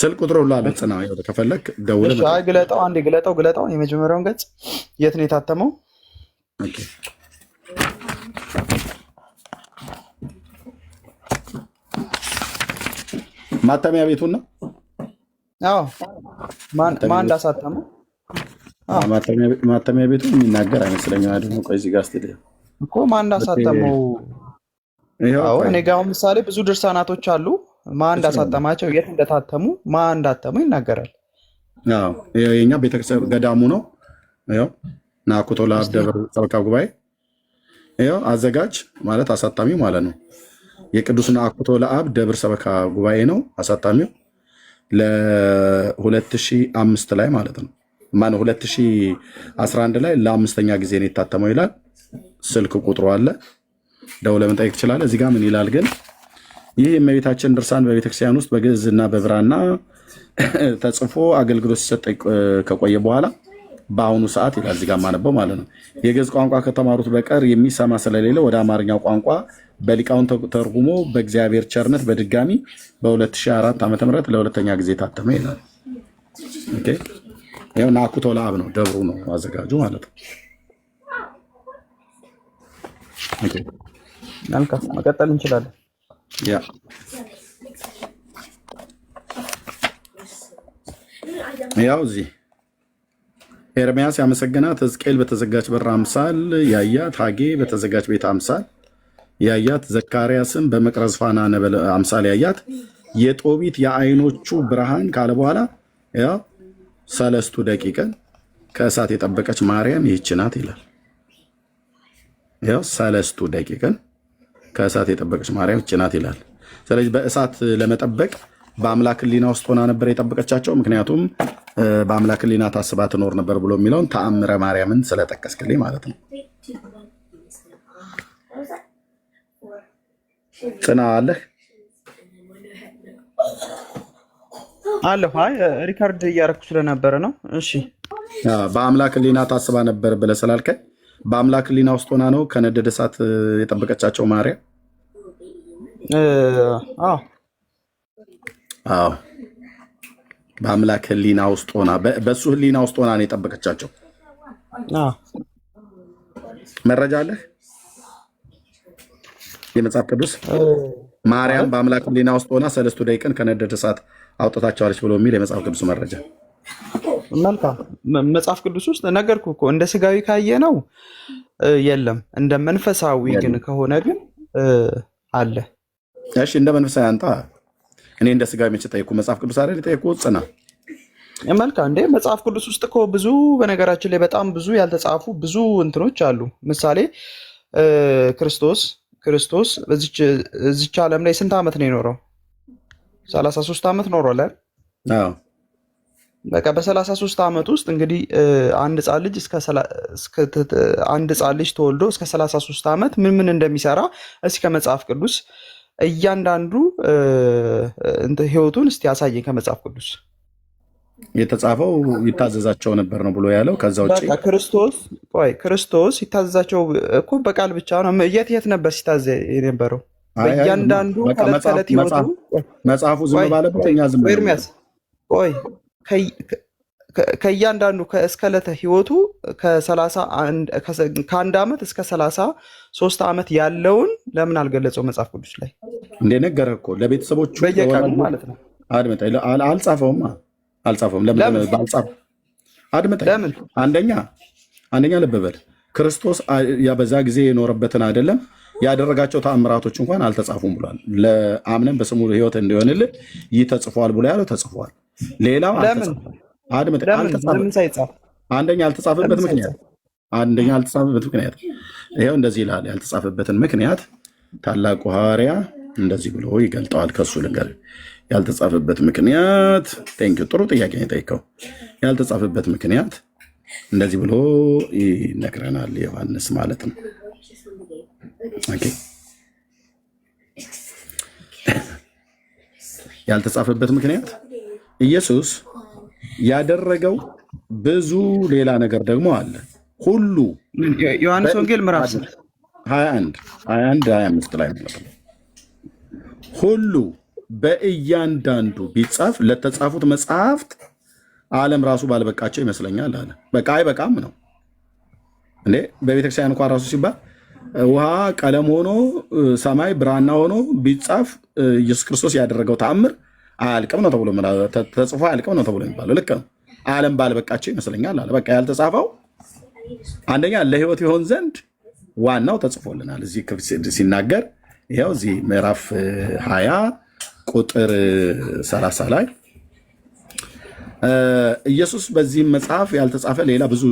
ስልክ ቁጥሩ ሁሉ አለ። ጽና ይወደ ከፈለክ ደውል። አይ ግለጣው፣ አንዴ ግለጣው የመጀመሪያውን ገጽ የት ነው የታተመው? ኦኬ ማተሚያ ቤቱን ነው። አዎ ማን እንዳሳተመው ማተሚያ ቤቱን የሚናገር አይመስለኝም። አይደለም ቆይ እዚህ ጋር ስትል እኮ ማን እንዳሳተመው አዎ እኔ ጋር ምሳሌ ብዙ ድርሳናቶች አሉ። ማን እንዳሳተማቸው የት እንደታተሙ ማን እንዳተሙ ይናገራል። አዎ የኛ ቤተክርስቲያን ገዳሙ ነው። ያው ናኩቶ ለአብ ደብረ ሰበካ ጉባኤ ያው አዘጋጅ ማለት አሳታሚው ማለት ነው። የቅዱስ ናኩቶ ለአብ ደብረ ሰበካ ጉባኤ ነው አሳታሚው። ለ2005 ላይ ማለት ነው ማነው 2011 ላይ ለአምስተኛ ጊዜ ነው የታተመው ይላል። ስልክ ቁጥሩ አለ ደውለህ መጠየቅ ትችላለህ። እዚህ ጋር ምን ይላል ግን ይህ የእመቤታችን ድርሳን በቤተክርስቲያን ውስጥ በግዕዝና በብራና ተጽፎ አገልግሎት ሲሰጥ ከቆየ በኋላ በአሁኑ ሰዓት ይላል እዚህ ጋር ማነበው ማለት ነው የግዕዝ ቋንቋ ከተማሩት በቀር የሚሰማ ስለሌለ ወደ አማርኛው ቋንቋ በሊቃውን ተርጉሞ በእግዚአብሔር ቸርነት በድጋሚ በ2004 ዓ.ም ለሁለተኛ ጊዜ ታተመ ይላል። ኦኬ ይሄው ናኩቶ ለአብ ነው ደብሩ ነው አዘጋጁ ማለት ነው። ኦኬ መልካም መቀጠል እንችላለን። ያ ያው እዚህ ኤርሚያስ ያመሰገናት ሕዝቅኤል በተዘጋች በር አምሳል ያያት ሐጌ በተዘጋች ቤት አምሳል ያያት ዘካርያስም በመቅረዝ ፋና ነበለ አምሳል ያያት የጦቢት የአይኖቹ ብርሃን ካለ በኋላ ያው 3 ደቂቃን ከእሳት የጠበቀች ማርያም ይህች ናት ይላል። ያው 3 ደቂቃን ከእሳት የጠበቀች ማርያም ይህች ናት ይላል። ስለዚህ በእሳት ለመጠበቅ በአምላክ ሕሊና ውስጥ ሆና ነበር የጠበቀቻቸው። ምክንያቱም በአምላክ ሕሊና ታስባ ትኖር ነበር ብሎ የሚለውን ተአምረ ማርያምን ስለጠቀስክልኝ ማለት ነው። ጽና አለህ አለሁ። አይ ሪካርድ እያደረኩ ስለነበረ ነው። እሺ በአምላክ ሕሊና ታስባ ነበር ብለህ ስላልከኝ በአምላክ ሕሊና ውስጥ ሆና ነው ከነደደ እሳት የጠበቀቻቸው ማርያም። አዎ በአምላክ ሕሊና ውስጥ ሆና በእሱ ሕሊና ውስጥ ሆና ነው የጠበቀቻቸው። መረጃ አለህ? የመጽሐፍ ቅዱስ ማርያም በአምላክ ሕሊና ውስጥ ሆና 3 ደቂቃን ከነደደ እሳት አውጥታቸዋለች ብሎ የሚል የመጽሐፍ ቅዱስ መረጃ። መልካም መጽሐፍ ቅዱስ ውስጥ ነገርኩህ እኮ እንደ ስጋዊ ካየ ነው የለም፣ እንደ መንፈሳዊ ግን ከሆነ ግን አለ። እሺ እንደ መንፈሳዊ አንተ እኔ እንደ ስጋዊ መቼ ጠይቁ? መጽሐፍ ቅዱስ አይደል ጠይቁ? ጽና መልካም እንደ መጽሐፍ ቅዱስ ውስጥ እኮ ብዙ በነገራችን ላይ በጣም ብዙ ያልተጻፉ ብዙ እንትኖች አሉ። ምሳሌ ክርስቶስ በዚች ዓለም ላይ ስንት ዓመት ነው የኖረው? 33 ዓመት ኖሯል አይደል? አዎ በቃ በ33 ዓመት ውስጥ እንግዲህ አንድ ሕፃን ልጅ አንድ ሕፃን ልጅ ተወልዶ እስከ 33 ዓመት ምን ምን እንደሚሰራ እስኪ ከመጽሐፍ ቅዱስ እያንዳንዱ ህይወቱን እስቲ ያሳየን ከመጽሐፍ ቅዱስ። የተጻፈው ይታዘዛቸው ነበር ነው ብሎ ያለው። ከዛ ውጭ ክርስቶስ ይታዘዛቸው እኮ በቃል ብቻ ነው። የት ነበር ሲታዘዝ የነበረው? በእያንዳንዱ ከዕለት ህይወቱ መጽሐፉ ዝም ባለበት እኛ ዝም ኤርሚያስ ቆይ ከእያንዳንዱ እስከ ዕለተ ህይወቱ ከአንድ ዓመት እስከ 33 ዓመት ያለውን ለምን አልገለጸው መጽሐፍ ቅዱስ ላይ? እንደነገረ እኮ ለቤተሰቦቹ በየቀኑ ማለት ነው። አልጻፈውም። ለምን አድምጠኝ። ለምን አንደኛ ልብ በል ክርስቶስ በዛ ጊዜ የኖረበትን አይደለም ያደረጋቸው ተአምራቶች እንኳን አልተጻፉም ብሏል። ለአምነን በስሙ ህይወት እንዲሆንልን ይህ ተጽፏል ብሎ ያለው ተጽፏል። ሌላው አንደኛ ያልተጻፈበት ምክንያት ይኸው እንደዚህ ይላል። ያልተጻፈበትን ምክንያት ታላቁ ሐዋርያ እንደዚህ ብሎ ይገልጠዋል። ከሱ ልንገር ያልተጻፈበት ምክንያት ጥሩ ጥያቄ ነው የጠየቀው። ያልተጻፈበት ምክንያት እንደዚህ ብሎ ይነግረናል ዮሐንስ ማለት ነው። ያልተጻፈበት ምክንያት ኢየሱስ ያደረገው ብዙ ሌላ ነገር ደግሞ አለ። ሁሉ ዮሐንስ ወንጌል ምዕራፍ 21 25 ላይ ማለት ነው። ሁሉ በእያንዳንዱ ቢጻፍ ለተጻፉት መጽሐፍት ዓለም ራሱ ባልበቃቸው ይመስለኛል አለ። በቃ አይበቃም ነው እንዴ? በቤተክርስቲያን እንኳን ራሱ ሲባል ውሃ ቀለም ሆኖ ሰማይ ብራና ሆኖ ቢጻፍ ኢየሱስ ክርስቶስ ያደረገው ተአምር አያልቅም ነው ተብሎ ተጽፎ አያልቅም ነው ተብሎ የሚባለው ልክ ነው። ዓለም ባልበቃቸው ይመስለኛል አለ። በቃ ያልተጻፈው አንደኛ ለሕይወት ይሆን ዘንድ ዋናው ተጽፎልናል። እዚህ ሲናገር ይኸው እዚህ ምዕራፍ 20 ቁጥር 30 ላይ ኢየሱስ በዚህም መጽሐፍ ያልተጻፈ ሌላ ብዙ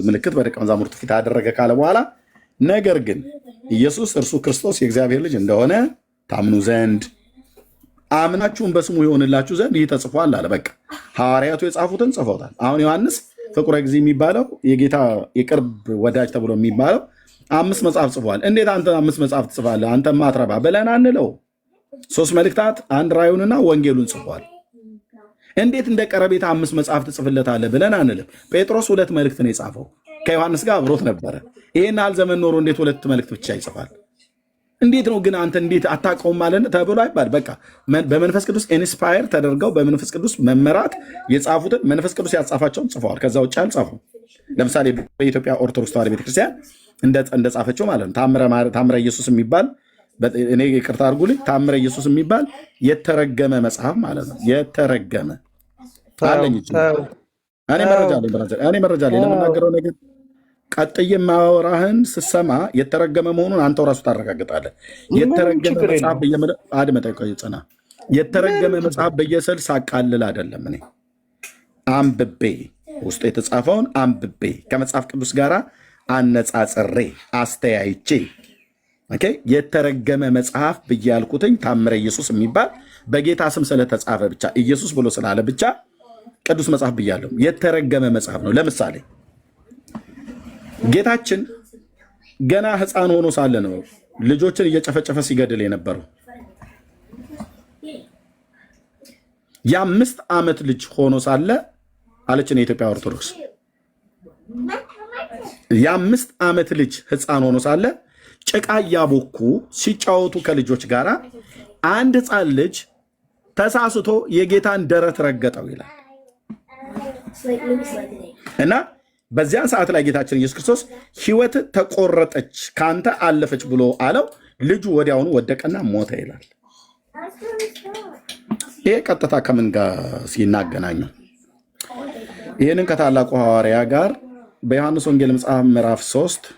ምልክት በደቀ መዛሙርቱ ፊት አደረገ ካለ በኋላ ነገር ግን ኢየሱስ እርሱ ክርስቶስ የእግዚአብሔር ልጅ እንደሆነ ታምኑ ዘንድ አምናችሁም በስሙ ይሆንላችሁ ዘንድ ይህ ተጽፏል አለ። በቃ ሐዋርያቱ የጻፉትን ጽፈውታል። አሁን ዮሐንስ ፍቁረ ጊዜ የሚባለው የጌታ የቅርብ ወዳጅ ተብሎ የሚባለው 5 መጽሐፍ ጽፏል። እንዴት አንተ 5 መጽሐፍ ትጽፋለህ? አንተ ማትረባ ብለን አንለው። 3 መልእክታት 1 ራእዩንና ወንጌሉን ጽፏል። እንዴት እንደ ቀረቤታ 5 መጽሐፍ ትጽፍለታለህ ብለን አንልም። ጴጥሮስ 2 መልእክት ነው የጻፈው። ከዮሐንስ ጋር አብሮት ነበረ። ይሄን ያህል ዘመን ኖሮ እንዴት 2 መልእክት ብቻ ይጽፋል? እንዴት ነው ግን አንተ እንዴት አታውቀውም ማለት ተብሎ አይባል። በቃ በመንፈስ ቅዱስ ኢንስፓየር ተደርገው በመንፈስ ቅዱስ መመራት የጻፉትን መንፈስ ቅዱስ ያጻፋቸውን ጽፈዋል። ከዛ ውጭ አልጻፉም። ለምሳሌ በኢትዮጵያ ኦርቶዶክስ ተዋሕዶ ቤተክርስቲያን እንደጻፈችው ማለት ነው ታምረ ኢየሱስ የሚባል እኔ ይቅርታ አድርጉልኝ፣ ታምረ ኢየሱስ የሚባል የተረገመ መጽሐፍ ማለት ነው። የተረገመ አለኝ እኔ መረጃ አለኝ ለምናገረው ነገር ቀጥዬ ማወራህን ስሰማ የተረገመ መሆኑን አንተው ራሱ ታረጋግጣለህ። የተረገመ መጽሐፍ ጽና የተረገመ መጽሐፍ በየስዕል ሳቃልል አይደለም። እኔ አንብቤ ውስጡ የተጻፈውን አንብቤ ከመጽሐፍ ቅዱስ ጋር አነጻጽሬ አስተያይቼ የተረገመ መጽሐፍ ብዬ ያልኩትኝ ታምረ ኢየሱስ የሚባል በጌታ ስም ስለተጻፈ ብቻ ኢየሱስ ብሎ ስላለ ብቻ ቅዱስ መጽሐፍ ብያለሁ። የተረገመ መጽሐፍ ነው። ለምሳሌ ጌታችን ገና ሕፃን ሆኖ ሳለ ነው ልጆችን እየጨፈጨፈ ሲገድል የነበረው። የ5 ዓመት ልጅ ሆኖ ሳለ አለችን የኢትዮጵያ ኦርቶዶክስ። የ5 ዓመት ልጅ ሕፃን ሆኖ ሳለ ጭቃ እያቦኩ ሲጫወቱ ከልጆች ጋር አንድ ሕፃን ልጅ ተሳስቶ የጌታን ደረት ረገጠው ይላል እና በዚያን ሰዓት ላይ ጌታችን ኢየሱስ ክርስቶስ ሕይወት ተቆረጠች ካንተ አለፈች ብሎ አለው። ልጁ ወዲያውኑ ወደቀና ሞተ ይላል። ይሄ ቀጥታ ከምን ጋር ሲናገናኘው? ይህንን ከታላቁ ሐዋርያ ጋር በዮሐንስ ወንጌል መጽሐፍ ምዕራፍ 3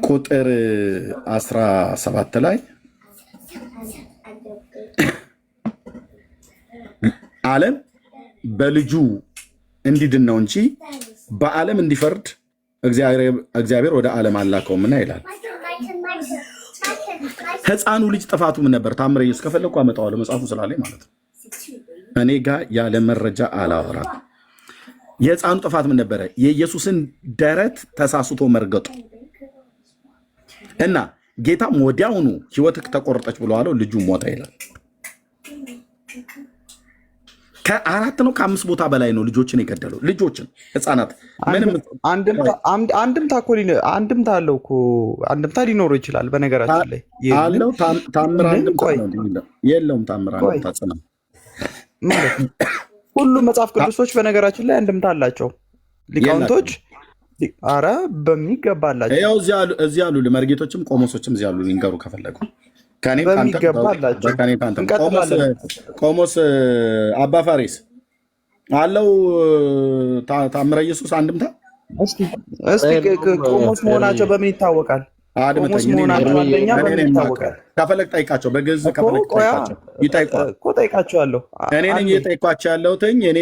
ቁጥር 17 ላይ ዓለም በልጁ እንዲድን ነው እንጂ በዓለም እንዲፈርድ እግዚአብሔር ወደ ዓለም አላከውምና ይላል። ሕፃኑ ልጅ ጥፋቱ ምን ነበር? ታምረ ኢየሱስ ከፈለኩ አመጣዋለሁ መጽሐፉ ስላለኝ ማለት ነው። እኔ ጋር ያለ መረጃ አላወራም። የህፃኑ ጥፋት ምን ነበረ? የኢየሱስን ደረት ተሳስቶ መርገጡ እና ጌታም ወዲያውኑ ህይወትህ ተቆረጠች ብሎ አለው። ልጁ ሞተ ይላል። ከ4 ነው ከ5 ቦታ በላይ ነው ልጆችን የገደለው። ልጆችን ህፃናት ምንም አንድምታ አለው እኮ አንድምታ ሊኖረው ይችላል። በነገራችን ላይ አለው ታምር አንድምታ የለውም። ታምር አንድምታ ጽና ማለት ሁሉም መጽሐፍ ቅዱሶች በነገራችን ላይ አንድምታ አላቸው። ሊቃውንቶች አረ በሚገባ አላቸው። ያው እዚህ ያሉ መርጌቶችም ቆሞሶችም እዚህ ያሉ ሊንገሩ ከፈለጉ ቆሞስ አባ ፋሪስ አለው ታምረ ኢየሱስ አንድምታ። እስቲ ቆሞስ መሆናቸው በምን ይታወቃል? ቆሞስ መሆናቸው አንደኛ በምን ይታወቃል? ከፈለግ ጠይቃቸው፣ በግዕዝ ከፈለግ ጠይቃቸው። ይጠይቋል እኮ ጠይቃቸዋለሁ። እኔ ነኝ የጠይቋቸው ያለሁት። እኔ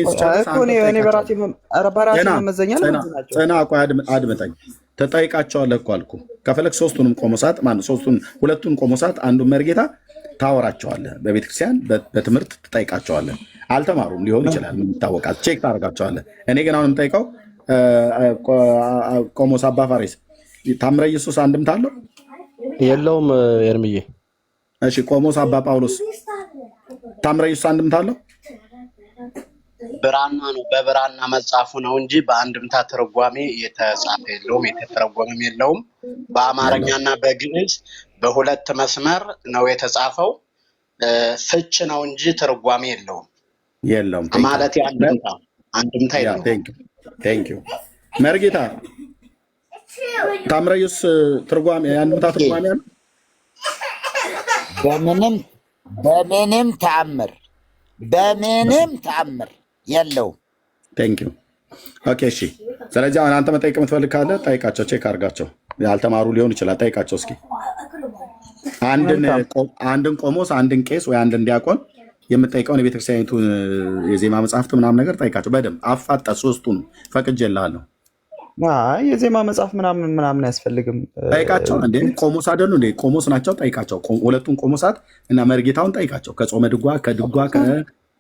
በራሴ መመዘኛ ናቸው። ጽና ቆይ አድምጠኝ። ተጠይቃቸዋለህ እኮ አልኩህ። ከፈለግ ሶስቱንም ቆሞሳት ሁለቱን ቆሞሳት አንዱን መርጌታ ታወራቸዋለህ። በቤተክርስቲያን በትምህርት ትጠይቃቸዋለህ። አልተማሩም ሊሆን ይችላል፣ ምን ይታወቃል? ቼክ ታደርጋቸዋለህ። እኔ ግን አሁን የምጠይቀው ቆሞስ አባ ፋሪስ ታምረ ኢየሱስ አንድምታ አለው የለውም? ኤርምዬ እሺ። ቆሞስ አባ ጳውሎስ ታምረ ኢየሱስ አንድምታ አለው? ብራና ነው፣ በብራና መጻፉ ነው እንጂ በአንድምታ ትርጓሜ የተጻፈ የለውም፣ የተተረጎመም የለውም። በአማርኛና በግዕዝ በሁለት መስመር ነው የተጻፈው። ፍች ነው እንጂ ትርጓሜ የለውም ማለት አንድምታ የለውም። ቴንክ ዩ መርጌታ። ታምረ ኢየሱስ ትርጓሜ የአንድምታ ትርጓሜ አለ? በምንም ተአምር የለውም። ቴንክ ዩ ኦኬ እሺ። ስለዚህ አሁን አንተ መጠየቅ የምትፈልግ ካለ ጠይቃቸው፣ ቼክ አድርጋቸው። ያልተማሩ ሊሆን ይችላል፣ ጠይቃቸው እስኪ። አንድን ቆሞስ፣ አንድን ቄስ ወይ አንድን ዲያቆን የምጠይቀውን የቤተክርስቲያኒቱን የዜማ መጽሐፍት ምናምን ነገር ጠይቃቸው በደንብ አፋጣ። ሶስቱን ፈቅጄልሃለሁ። የዜማ መጽሐፍ ምናምን አያስፈልግም። ጠይቃቸው። እንዴ ቆሞስ አይደሉ እንዴ? ቆሞስ ናቸው። ጠይቃቸው። ሁለቱን ቆሞሳት እና መርጌታውን ጠይቃቸው። ከጾመ ድጓ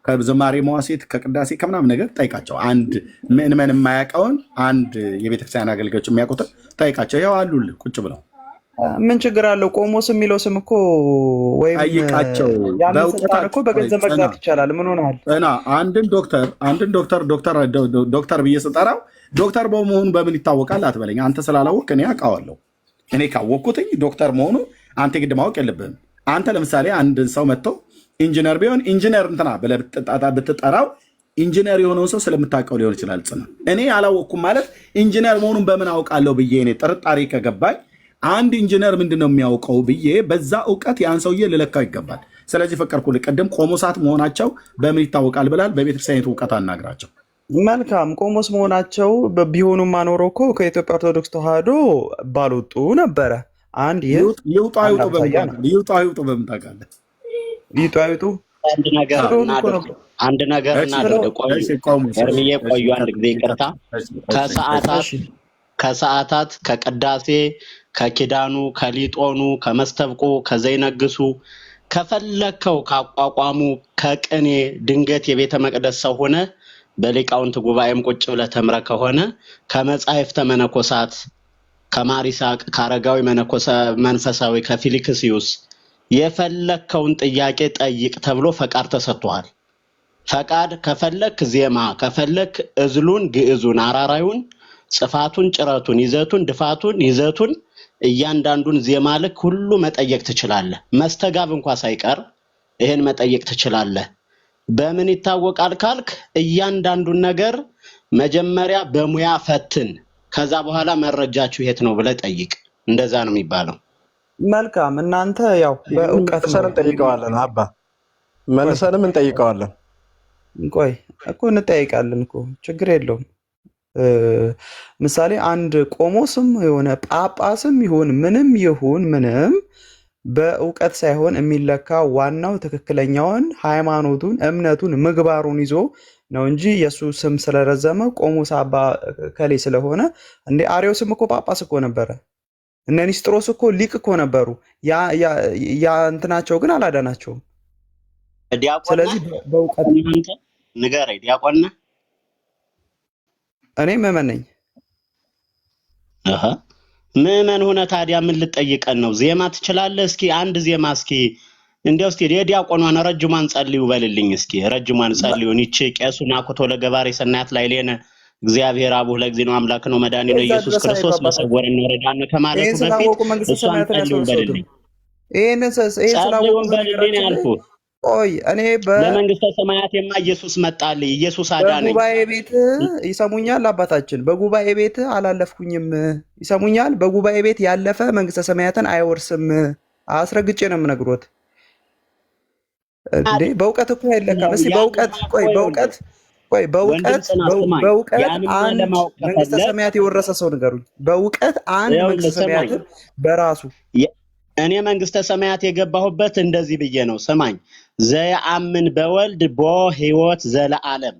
ከዝማሬ መዋሴት ከቅዳሴ ከምናምን ነገር ጠይቃቸው። አንድ ምን የማያውቀውን አንድ የቤተክርስቲያን አገልጋዮች የሚያውቁትን ጠይቃቸው። ያው አሉልህ ቁጭ ብለው። ምን ችግር አለው? ቆሞስ የሚለው ስም እኮ ወይም ጠይቃቸው። እኮ በገንዘብ መግዛት ይቻላል። ምን ሆነሃል? እና አንድን ዶክተር ብዬ ስጠራው ዶክተር በመሆኑ በምን ይታወቃል አትበለኝ። አንተ ስላላወቅ እኔ አውቃለሁ። እኔ ካወቅኩትኝ ዶክተር መሆኑ አንተ ግድ ማወቅ የለብህም። አንተ ለምሳሌ አንድን ሰው መጥቶ ኢንጂነር ቢሆን ኢንጂነር እንትና ብለህ ብትጠራው ኢንጂነር የሆነውን ሰው ስለምታውቀው ሊሆን ይችላል። ጽና እኔ አላወቅኩም ማለት ኢንጂነር መሆኑን በምን አውቃለሁ ብዬ እኔ ጥርጣሬ ከገባኝ አንድ ኢንጂነር ምንድን ነው የሚያውቀው ብዬ በዛ እውቀት ያን ሰውዬ ልለካው ይገባል። ስለዚህ ፈቀድኩልህ። ቅድም ቆሞሳት መሆናቸው በምን ይታወቃል ብላል። በቤተክርስቲያኒቱ እውቀት አናግራቸው። መልካም ቆሞስ መሆናቸው ቢሆኑም ማኖረው እኮ ከኢትዮጵያ ኦርቶዶክስ ተዋህዶ ባልወጡ ነበረ። ይውጡ አይውጡ በምን ታውቃለህ? ይውጡ አንድ ነገር እናድርግ። እርምዬ ቆዩ አንድ ጊዜ ይቅርታ። ከሰዓታት ከቅዳሴ ከኪዳኑ ከሊጦኑ ከመስተብቁ ከዘይነግሱ ከፈለከው ካቋቋሙ ከቅኔ ድንገት የቤተ መቅደስ ሰው ሆነ በሊቃውንት ጉባኤም ቁጭ ብለህ ተምረህ ከሆነ ከመጻሕፍተ መነኮሳት ከማሪሳቅ ከአረጋዊ መንፈሳዊ ከፊልክስዩስ የፈለከውን ጥያቄ ጠይቅ ተብሎ ፈቃድ ተሰጥቷል። ፈቃድ ከፈለክ ዜማ ከፈለክ እዝሉን ግዕዙን አራራዩን ጽፋቱን ጭረቱን ይዘቱን ድፋቱን ይዘቱን እያንዳንዱን ዜማ ልክ ሁሉ መጠየቅ ትችላለህ። መስተጋብ እንኳን ሳይቀር ይሄን መጠየቅ ትችላለህ። በምን ይታወቃል ካልክ እያንዳንዱን ነገር መጀመሪያ በሙያ ፈትን፣ ከዛ በኋላ መረጃችሁ የት ነው ብለህ ጠይቅ። እንደዛ ነው የሚባለው። መልካም። እናንተ ያው በእውቀት እንጠይቀዋለን። አባ መልሰንም እንጠይቀዋለን። ቆይ እኮ እንጠይቃለን እኮ ችግር የለውም። ምሳሌ አንድ ቆሞስም የሆነ ጳጳስም ይሁን ምንም በእውቀት ሳይሆን የሚለካ ዋናው ትክክለኛውን ሃይማኖቱን፣ እምነቱን፣ ምግባሩን ይዞ ነው እንጂ የሱ ስም ስለረዘመ ቆሞስ አባ ከሌ ስለሆነ እንደ አርዮስም እኮ ጳጳስ እኮ ነበረ። እነ ኒስጥሮስ እኮ ሊቅ እኮ ነበሩ። ያ እንትናቸው ግን አላዳናቸውም። ስለዚህ በእውቀት ንገረኝ ዲያቆን ነህ? እኔ ምዕመን ነኝ። አሃ ምዕመን ሆነ ታዲያ ምን ልጠይቀን ነው? ዜማ ትችላለህ? እስኪ አንድ ዜማ እስኪ እንዲያው እስኪ የዲያቆኗን ረጅሟን ጸልዩ በልልኝ እስኪ ረጅሟን ጸልዩን። ይቺ ቄሱን አኩቶ ለገባሬ ሰናያት ላይ ሌነ እግዚአብሔር አቡህ ለጊዜው አምላክ ነው መድኃኒነ ኢየሱስ ክርስቶስ መሰወርና ረዳነ ከማለቱ በፊት እሷን ጸልዩን በልልኝ። ይሄንን ስላወቁ በልልኝ ያልኩህ። ቆይ እኔ ለመንግስተ ሰማያት የማ ኢየሱስ መጣልኝ፣ ኢየሱስ አዳነኝ። በጉባኤ ቤት ይሰሙኛል? አባታችን በጉባኤ ቤት አላለፍኩኝም። ይሰሙኛል? በጉባኤ ቤት ያለፈ መንግስተ ሰማያትን አይወርስም። አስረግጬ ነው የምነግሮት። እንዴ በእውቀት እኮ አይለካም። እስኪ በእውቀት አንድ መንግስተ ሰማያት የወረሰ ሰው ንገሩኝ። በእውቀት አንድ መንግስተ ሰማያትን በራሱ እኔ መንግስተ ሰማያት የገባሁበት እንደዚህ ብዬ ነው። ስማኝ። ዘየአምን በወልድ ቦ ህይወት ዘለዓለም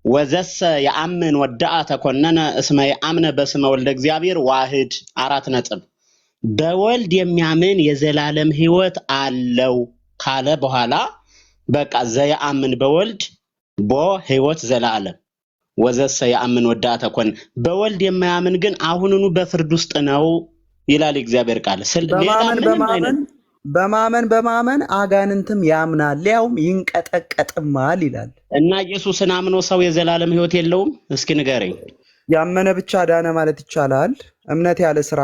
ወዘሰ የአምን ወዳአ ተኮነነ እስመ የአምነ በስመ ወልደ እግዚአብሔር ዋህድ 4 ነጥብ። በወልድ የሚያምን የዘላለም ህይወት አለው ካለ በኋላ በቃ ዘየአምን በወልድ ቦ ህይወት ዘለዓለም ወዘሰ የአምን ወዳአ ተኮነነ። በወልድ የማያምን ግን አሁንኑ በፍርድ ውስጥ ነው ይላል እግዚአብሔር ቃል። በማመን አጋንንትም ያምናል ሊያውም ይንቀጠቀጥማል ይላል። እና ኢየሱስን አምኖ ሰው የዘላለም ህይወት የለውም? እስኪ ንገረኝ። ያመነ ብቻ ዳነ ማለት ይቻላል? እምነት ያለ ስራ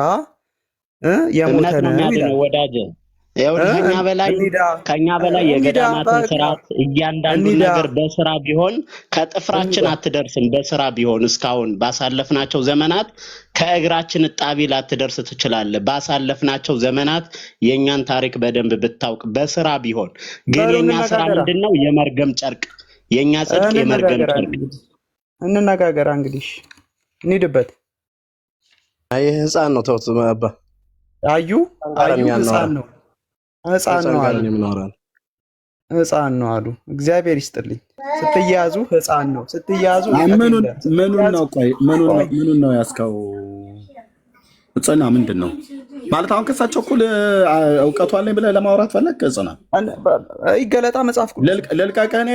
የሞተ ነው ይላል ወዳጄ። ከኛ በላይ የገዳማትን ስርዓት እያንዳንዱ ነገር በስራ ቢሆን ከጥፍራችን አትደርስም። በስራ ቢሆን እስካሁን ባሳለፍናቸው ዘመናት ከእግራችን እጣቢ ላትደርስ ትችላለህ። ባሳለፍናቸው ዘመናት የኛን ታሪክ በደንብ ብታውቅ በስራ ቢሆን ግን የኛ ስራ ምንድነው? የመርገም ጨርቅ። የኛ ጽድቅ የመርገም ጨርቅ። እንነጋገር እንግዲህ እንሂድበት። አይ ህፃን ነው ተውት። አባ አዩ ህፃን ነው ህፃን ነው አሉ። እግዚአብሔር ይስጥልኝ። ስትያዙ ህፃን ነው ስትያዙ። ምኑን ነው ያስከው? ጽና ምንድን ነው ማለት? አሁን ከሳቸው እኩል እውቀቱ አለኝ ብለህ ለማውራት ፈለግ? ጽና ይገለጣ መጽሐፍ ቅዱስ ልልቀቀህ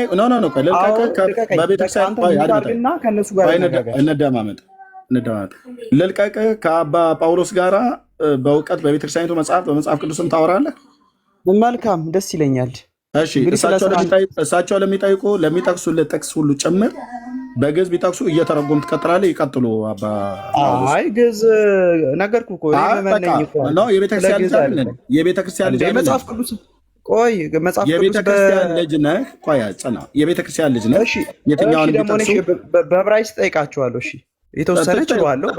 በቤተክርስቲያን እንደማመጥ ልልቀቅህ ከአባ ጳውሎስ ጋራ በእውቀት በቤተክርስቲያኒቱ በመጽሐፍ ቅዱስም ታወራለህ። መልካም ደስ ይለኛል። እሺ እሳቸው ለሚጠቅሱልህ ጥቅስ ሁሉ ጭምር በግዕዝ ቢጠቅሱ እየተረጎም ትቀጥላለህ። ይቀጥሉ አባ ጳውሎስ። አይ ግዕዝ ነገርኩህ እኮ የቤተክርስቲያን ልጅ መጽሐፍ ቅዱስ ቆይ መጽሐፍ ቅዱስ የቤተክርስቲያን ልጅ ነህ። ቆይ ጽና የቤተክርስቲያን ልጅ ነህ። የትኛውን ቢጠቅሱ በዕብራይስጥ ጠይቃቸዋለሁ። እሺ የተወሰነ ችለዋለሁ።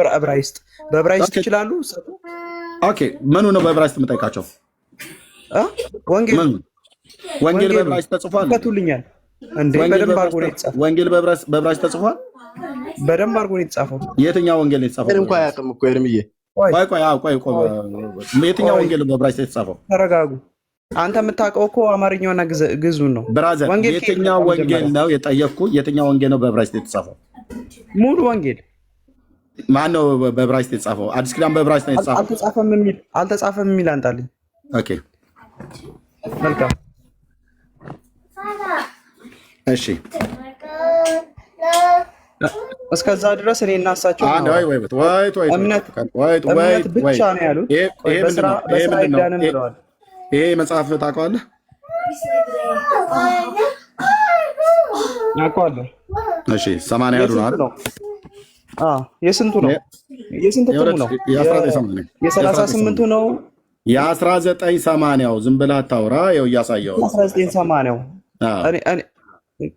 በዕብራይስጥ ይችላሉ። ኦኬ ምኑ ነው በዕብራይስጥ የምጠይቃቸው? ወንጌል በዕብራይስጥ ተጽፏል። ፈቱልኛል እንዴ? በደንብ አድርጎ ነው የተጻፈው። ወንጌል በዕብራይስጥ ተጽፏል። በደንብ አድርጎ ነው የተጻፈው። የትኛው ወንጌል ነው የተጻፈው? እንኳን አያውቅም እኮ ኤርምዬ። ቆይ የትኛው ወንጌል በዕብራይስጥ የተጻፈው? ተረጋጉ። አንተ የምታውቀው እኮ አማርኛውና ግዕዙን ነው። ብራዘር የትኛው ወንጌል ነው የጠየቅኩህ? የትኛው ወንጌል ነው በዕብራይስጥ የተጻፈው? ሙሉ ወንጌል ማን ነው በዕብራይስጥ የተጻፈው? አዲስ ኪዳን በዕብራይስጥ ነው የተጻፈው። አልተጻፈም የሚል አንጣልኝ። ኦኬ መልካም እሺ። እስከዛ ድረስ እኔ እና እሳቸው እምነት ብቻ ነው ያሉት። በስራ አይዳንም ብለዋል። ይሄ መጽሐፍ ታውቀዋለህ? አውቀዋለሁ። እሺ 80 ያሉ ነው። የስንቱ ነው? የስንቱ ነው? የ38ቱ ነው። የ1980ው ዝም ብለህ አታውራ። ይኸው እያሳየው 1980ው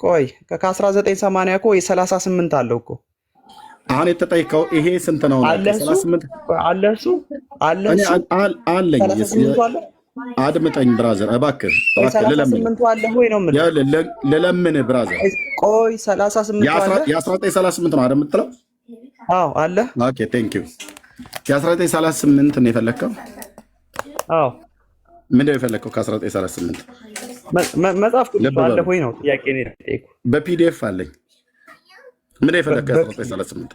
ቆይ ከ1980 እኮ የ38 አለው እኮ። አሁን የተጠይቀው ይሄ ስንት ነው? አለኝ። አድምጠኝ ብራዘር እባክህ ልለምንህ ብራዘር። ቆይ 38 አለ። የ1938 ነው አይደል የምትለው? አዎ አለ። ኦኬ ቴንክ ዩ። የ1938 ነው የፈለግከው? አዎ። ምንድን ነው የፈለግከው ከ1938? መጽሐፍ ቅዱስ አለ ወይ ነው ጥያቄ ነው የጠየኩህ። በፒዲኤፍ አለኝ። ምንድን ነው የፈለግከው 1938?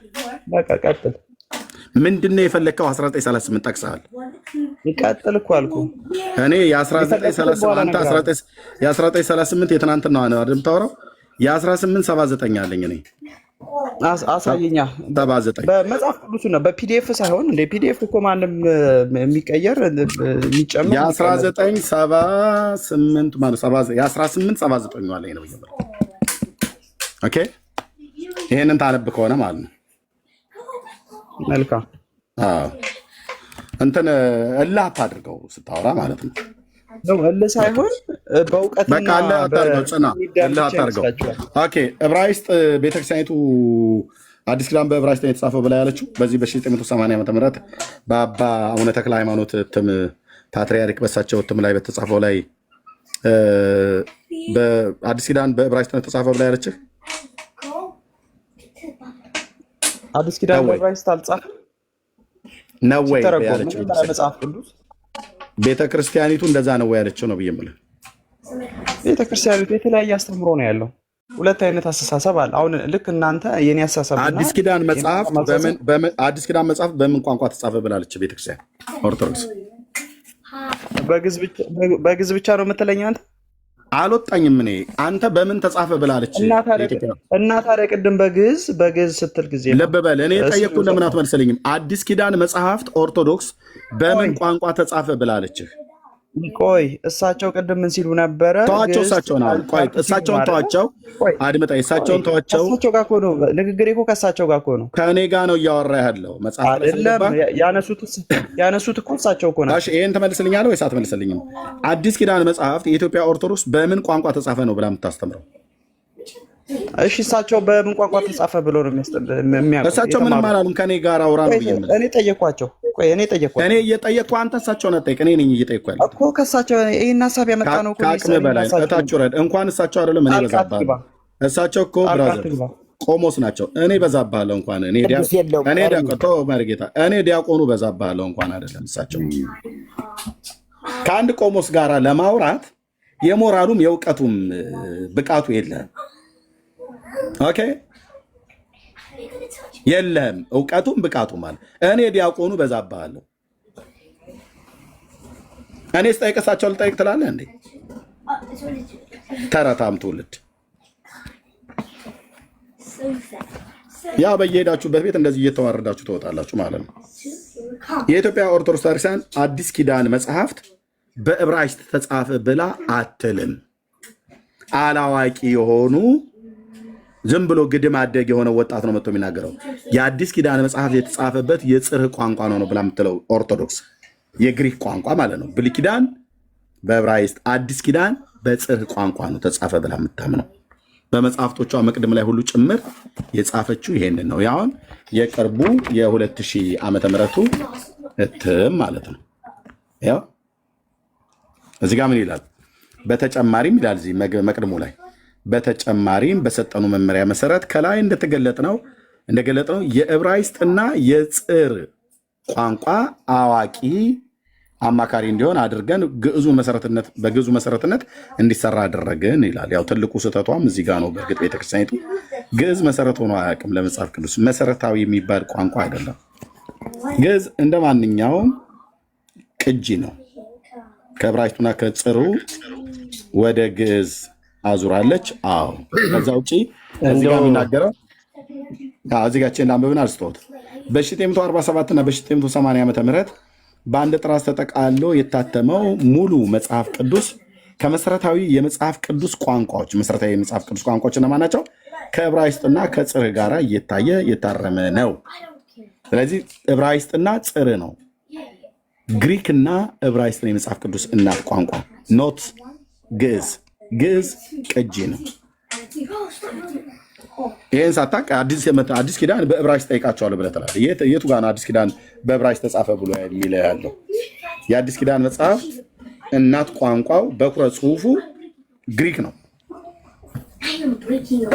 በቃ ቀጥል። ምንድን ነው የፈለግከው 1938 ጠቅሰሃል። ይቀጥል እኮ አልኩህ። እኔ የ1938 የትናንትና ነው አይደል የምታወራው? የ1879 አለኝ እኔ አሳየኛ 79 በመጽሐፍ ቅዱስ ነው በፒዲኤፍ ሳይሆን እንደ ፒዲኤፍ እኮ ማንም የሚቀየር የሚጨምር የ1978 ማለት የ1879 አለኝ ነው ይባላል። ኦኬ ይሄንን ታነብ ከሆነ ማለት ነው። መልካም እንትን እልህ አታድርገው ስታወራ ማለት ነው። እልህ ሳይሆን በእውቀትና በቃ እልህ አታድርገው፣ ጽና፣ እልህ አታድርገው። ኦኬ ዕብራይስጥ ቤተክርስቲያኒቱ አዲስ ኪዳን በዕብራይስጥ ነው የተጻፈው ብላ ያለችው በዚህ በ1980 ዓ.ም በአባ አቡነ ተክለ ሃይማኖት እትም ፓትርያርክ በሳቸው እትም ላይ በተጻፈው ላይ በአዲስ ኪዳን በዕብራይስጥ ነው የተጻፈው ብላ ያለችህ አዲስ ኪዳን በዕብራይስጥ አልጻፈም ነው ወይ ያለችው መጽሐፍ ቅዱስ ቤተክርስቲያኒቱ እንደዛ ነው ወይ ያለችው ነው ብዬ የምልህ። ቤተክርስቲያኒቱ የተለያየ አስተምሮ ነው ያለው። ሁለት አይነት አስተሳሰብ አለ። አሁን ልክ እናንተ የኔ አስተሳሰብና አዲስ ኪዳን መጽሐፍ በምን ቋንቋ ተጻፈ ብላለች ቤተክርስቲያን ኦርቶዶክስ? በግዕዝ ብቻ ነው የምትለኝ አንተ? አልወጣኝም እኔ አንተ በምን ተጻፈ ብላለች? እና ታዲያ ቅድም በግዕዝ ስትል ጊዜ ልብ በል እኔ ጠየቅኩህ፣ ለምን አትመልሰልኝም? አዲስ ኪዳን መጽሐፍት ኦርቶዶክስ በምን ቋንቋ ተጻፈ ብላለችህ? ቆይ እሳቸው ቅድም ምን ሲሉ ነበረ? ተዋቸው፣ እሳቸውን አሁን ቆይ እሳቸውን ተዋቸው፣ አድምጠኝ፣ እሳቸውን ተዋቸው። ከእሳቸው ጋር እኮ ነው ንግግሬ እኮ ከእሳቸው ጋር እኮ ነው። ከእኔ ጋር ነው እያወራ ያለው መጽሐፍ አይደለም። ያነሱት እኮ እሳቸው እኮ ነው። እሺ ይሄን ትመልስልኛለህ ወይስ አትመልስልኝም? አዲስ ኪዳን መጽሐፍት የኢትዮጵያ ኦርቶዶክስ በምን ቋንቋ ተጻፈ ነው ብላ የምታስተምረው? እሺ እሳቸው በምን ቋንቋ ተጻፈ ብሎ ነው የሚያውቁት? እሳቸው ምንም አላሉም። ከኔ ጋር አውራ ነው ብዬ እኔ ጠየኳቸው። ቆይ እኔ እየጠየቅኩ አንተ እሳቸውን አትጠይቅ። እኔ ነኝ እየጠየቅኩ ያለው እኮ ከእሳቸው ይሄን ሀሳብ ያመጣ ነው እኮ ከአቅም በላይ እታች ወረድ። እንኳን እሳቸው አይደለም እኔ በዛብሃለሁ። እሳቸው እኮ ብራዘር ቆሞስ ናቸው። እኔ በዛብሃለሁ እንኳን እኔ ዲያቆኑ በዛብሃለሁ እንኳን አይደለም እሳቸው። ከአንድ ቆሞስ ጋር ለማውራት የሞራሉም የእውቀቱም ብቃቱ የለህም። ኦኬ የለም እውቀቱም ብቃቱም ማለት እኔ ዲያቆኑ በዛብሃለሁ። እኔ ስጠይቅ እሳቸው ልጠይቅ ትላለህ እንዴ? ተረታም ትውልድ ያ በየሄዳችሁበት ቤት እንደዚህ እየተዋረዳችሁ ትወጣላችሁ ማለት ነው። የኢትዮጵያ ኦርቶዶክስ ቤተክርስቲያን አዲስ ኪዳን መጽሐፍት በዕብራይስጥ ተጻፈ ብላ አትልም። አላዋቂ የሆኑ ዝም ብሎ ግድም አደግ የሆነ ወጣት ነው መጥቶ የሚናገረው። የአዲስ ኪዳን መጽሐፍ የተጻፈበት የጽርህ ቋንቋ ነው ብላ የምትለው ኦርቶዶክስ የግሪክ ቋንቋ ማለት ነው። ብሉይ ኪዳን በዕብራይስጥ፣ አዲስ ኪዳን በጽርህ ቋንቋ ነው ተጻፈ ብላ የምታምነው። በመጽሐፍቶቿ መቅድም ላይ ሁሉ ጭምር የጻፈችው ይሄንን ነው። ያውን የቅርቡ የ2000 ዓመተ ምህረቱ እትም ማለት ነው። ያው እዚህ ጋር ምን ይላል? በተጨማሪም ይላል እዚህ መቅድሙ ላይ በተጨማሪም በሰጠኑ መመሪያ መሰረት ከላይ እንደገለጥነው የዕብራይስጥና የጽር ቋንቋ አዋቂ አማካሪ እንዲሆን አድርገን በግዕዙ መሰረትነት እንዲሰራ አደረግን ይላል። ያው ትልቁ ስህተቷም እዚህ ጋር ነው። በእርግጥ ቤተክርስቲያኒቱ ግዕዝ መሰረት ሆኖ አያውቅም። ለመጽሐፍ ቅዱስ መሰረታዊ የሚባል ቋንቋ አይደለም። ግዕዝ እንደ ማንኛውም ቅጂ ነው። ከዕብራይስጡና ከጽሩ ወደ ግዕዝ አዙራለች። አዎ ከዛ ውጪ እዚህ ጋር የሚናገረው እዚህ ጋር ላንብብን አልስተውት በ1947 እና በ1980 ዓመተ ምህረት በአንድ ጥራዝ ተጠቃሎ የታተመው ሙሉ መጽሐፍ ቅዱስ ከመሰረታዊ የመጽሐፍ ቅዱስ ቋንቋዎች መሰረታዊ የመጽሐፍ ቅዱስ ቋንቋዎች እነማን ናቸው? ከዕብራይስጥና ከጽርህ ጋር እየታየ የታረመ ነው። ስለዚህ ዕብራይስጥና ጽርህ ነው። ግሪክና ዕብራይስጥ ነው የመጽሐፍ ቅዱስ እናት ቋንቋ፣ ኖት ግዕዝ። ግዕዝ ቅጂ ነው። ይህን ሳታውቅ አዲስ ኪዳን በዕብራይስጥ ጠይቃቸዋለሁ ብለህ ትላለህ። የቱ ጋር ነው አዲስ ኪዳን በዕብራይስጥ ተጻፈ ብሎ የሚለው ያለው? የአዲስ ኪዳን መጽሐፍ እናት ቋንቋው በኩረ ጽሑፉ ግሪክ ነው።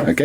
ኦኬ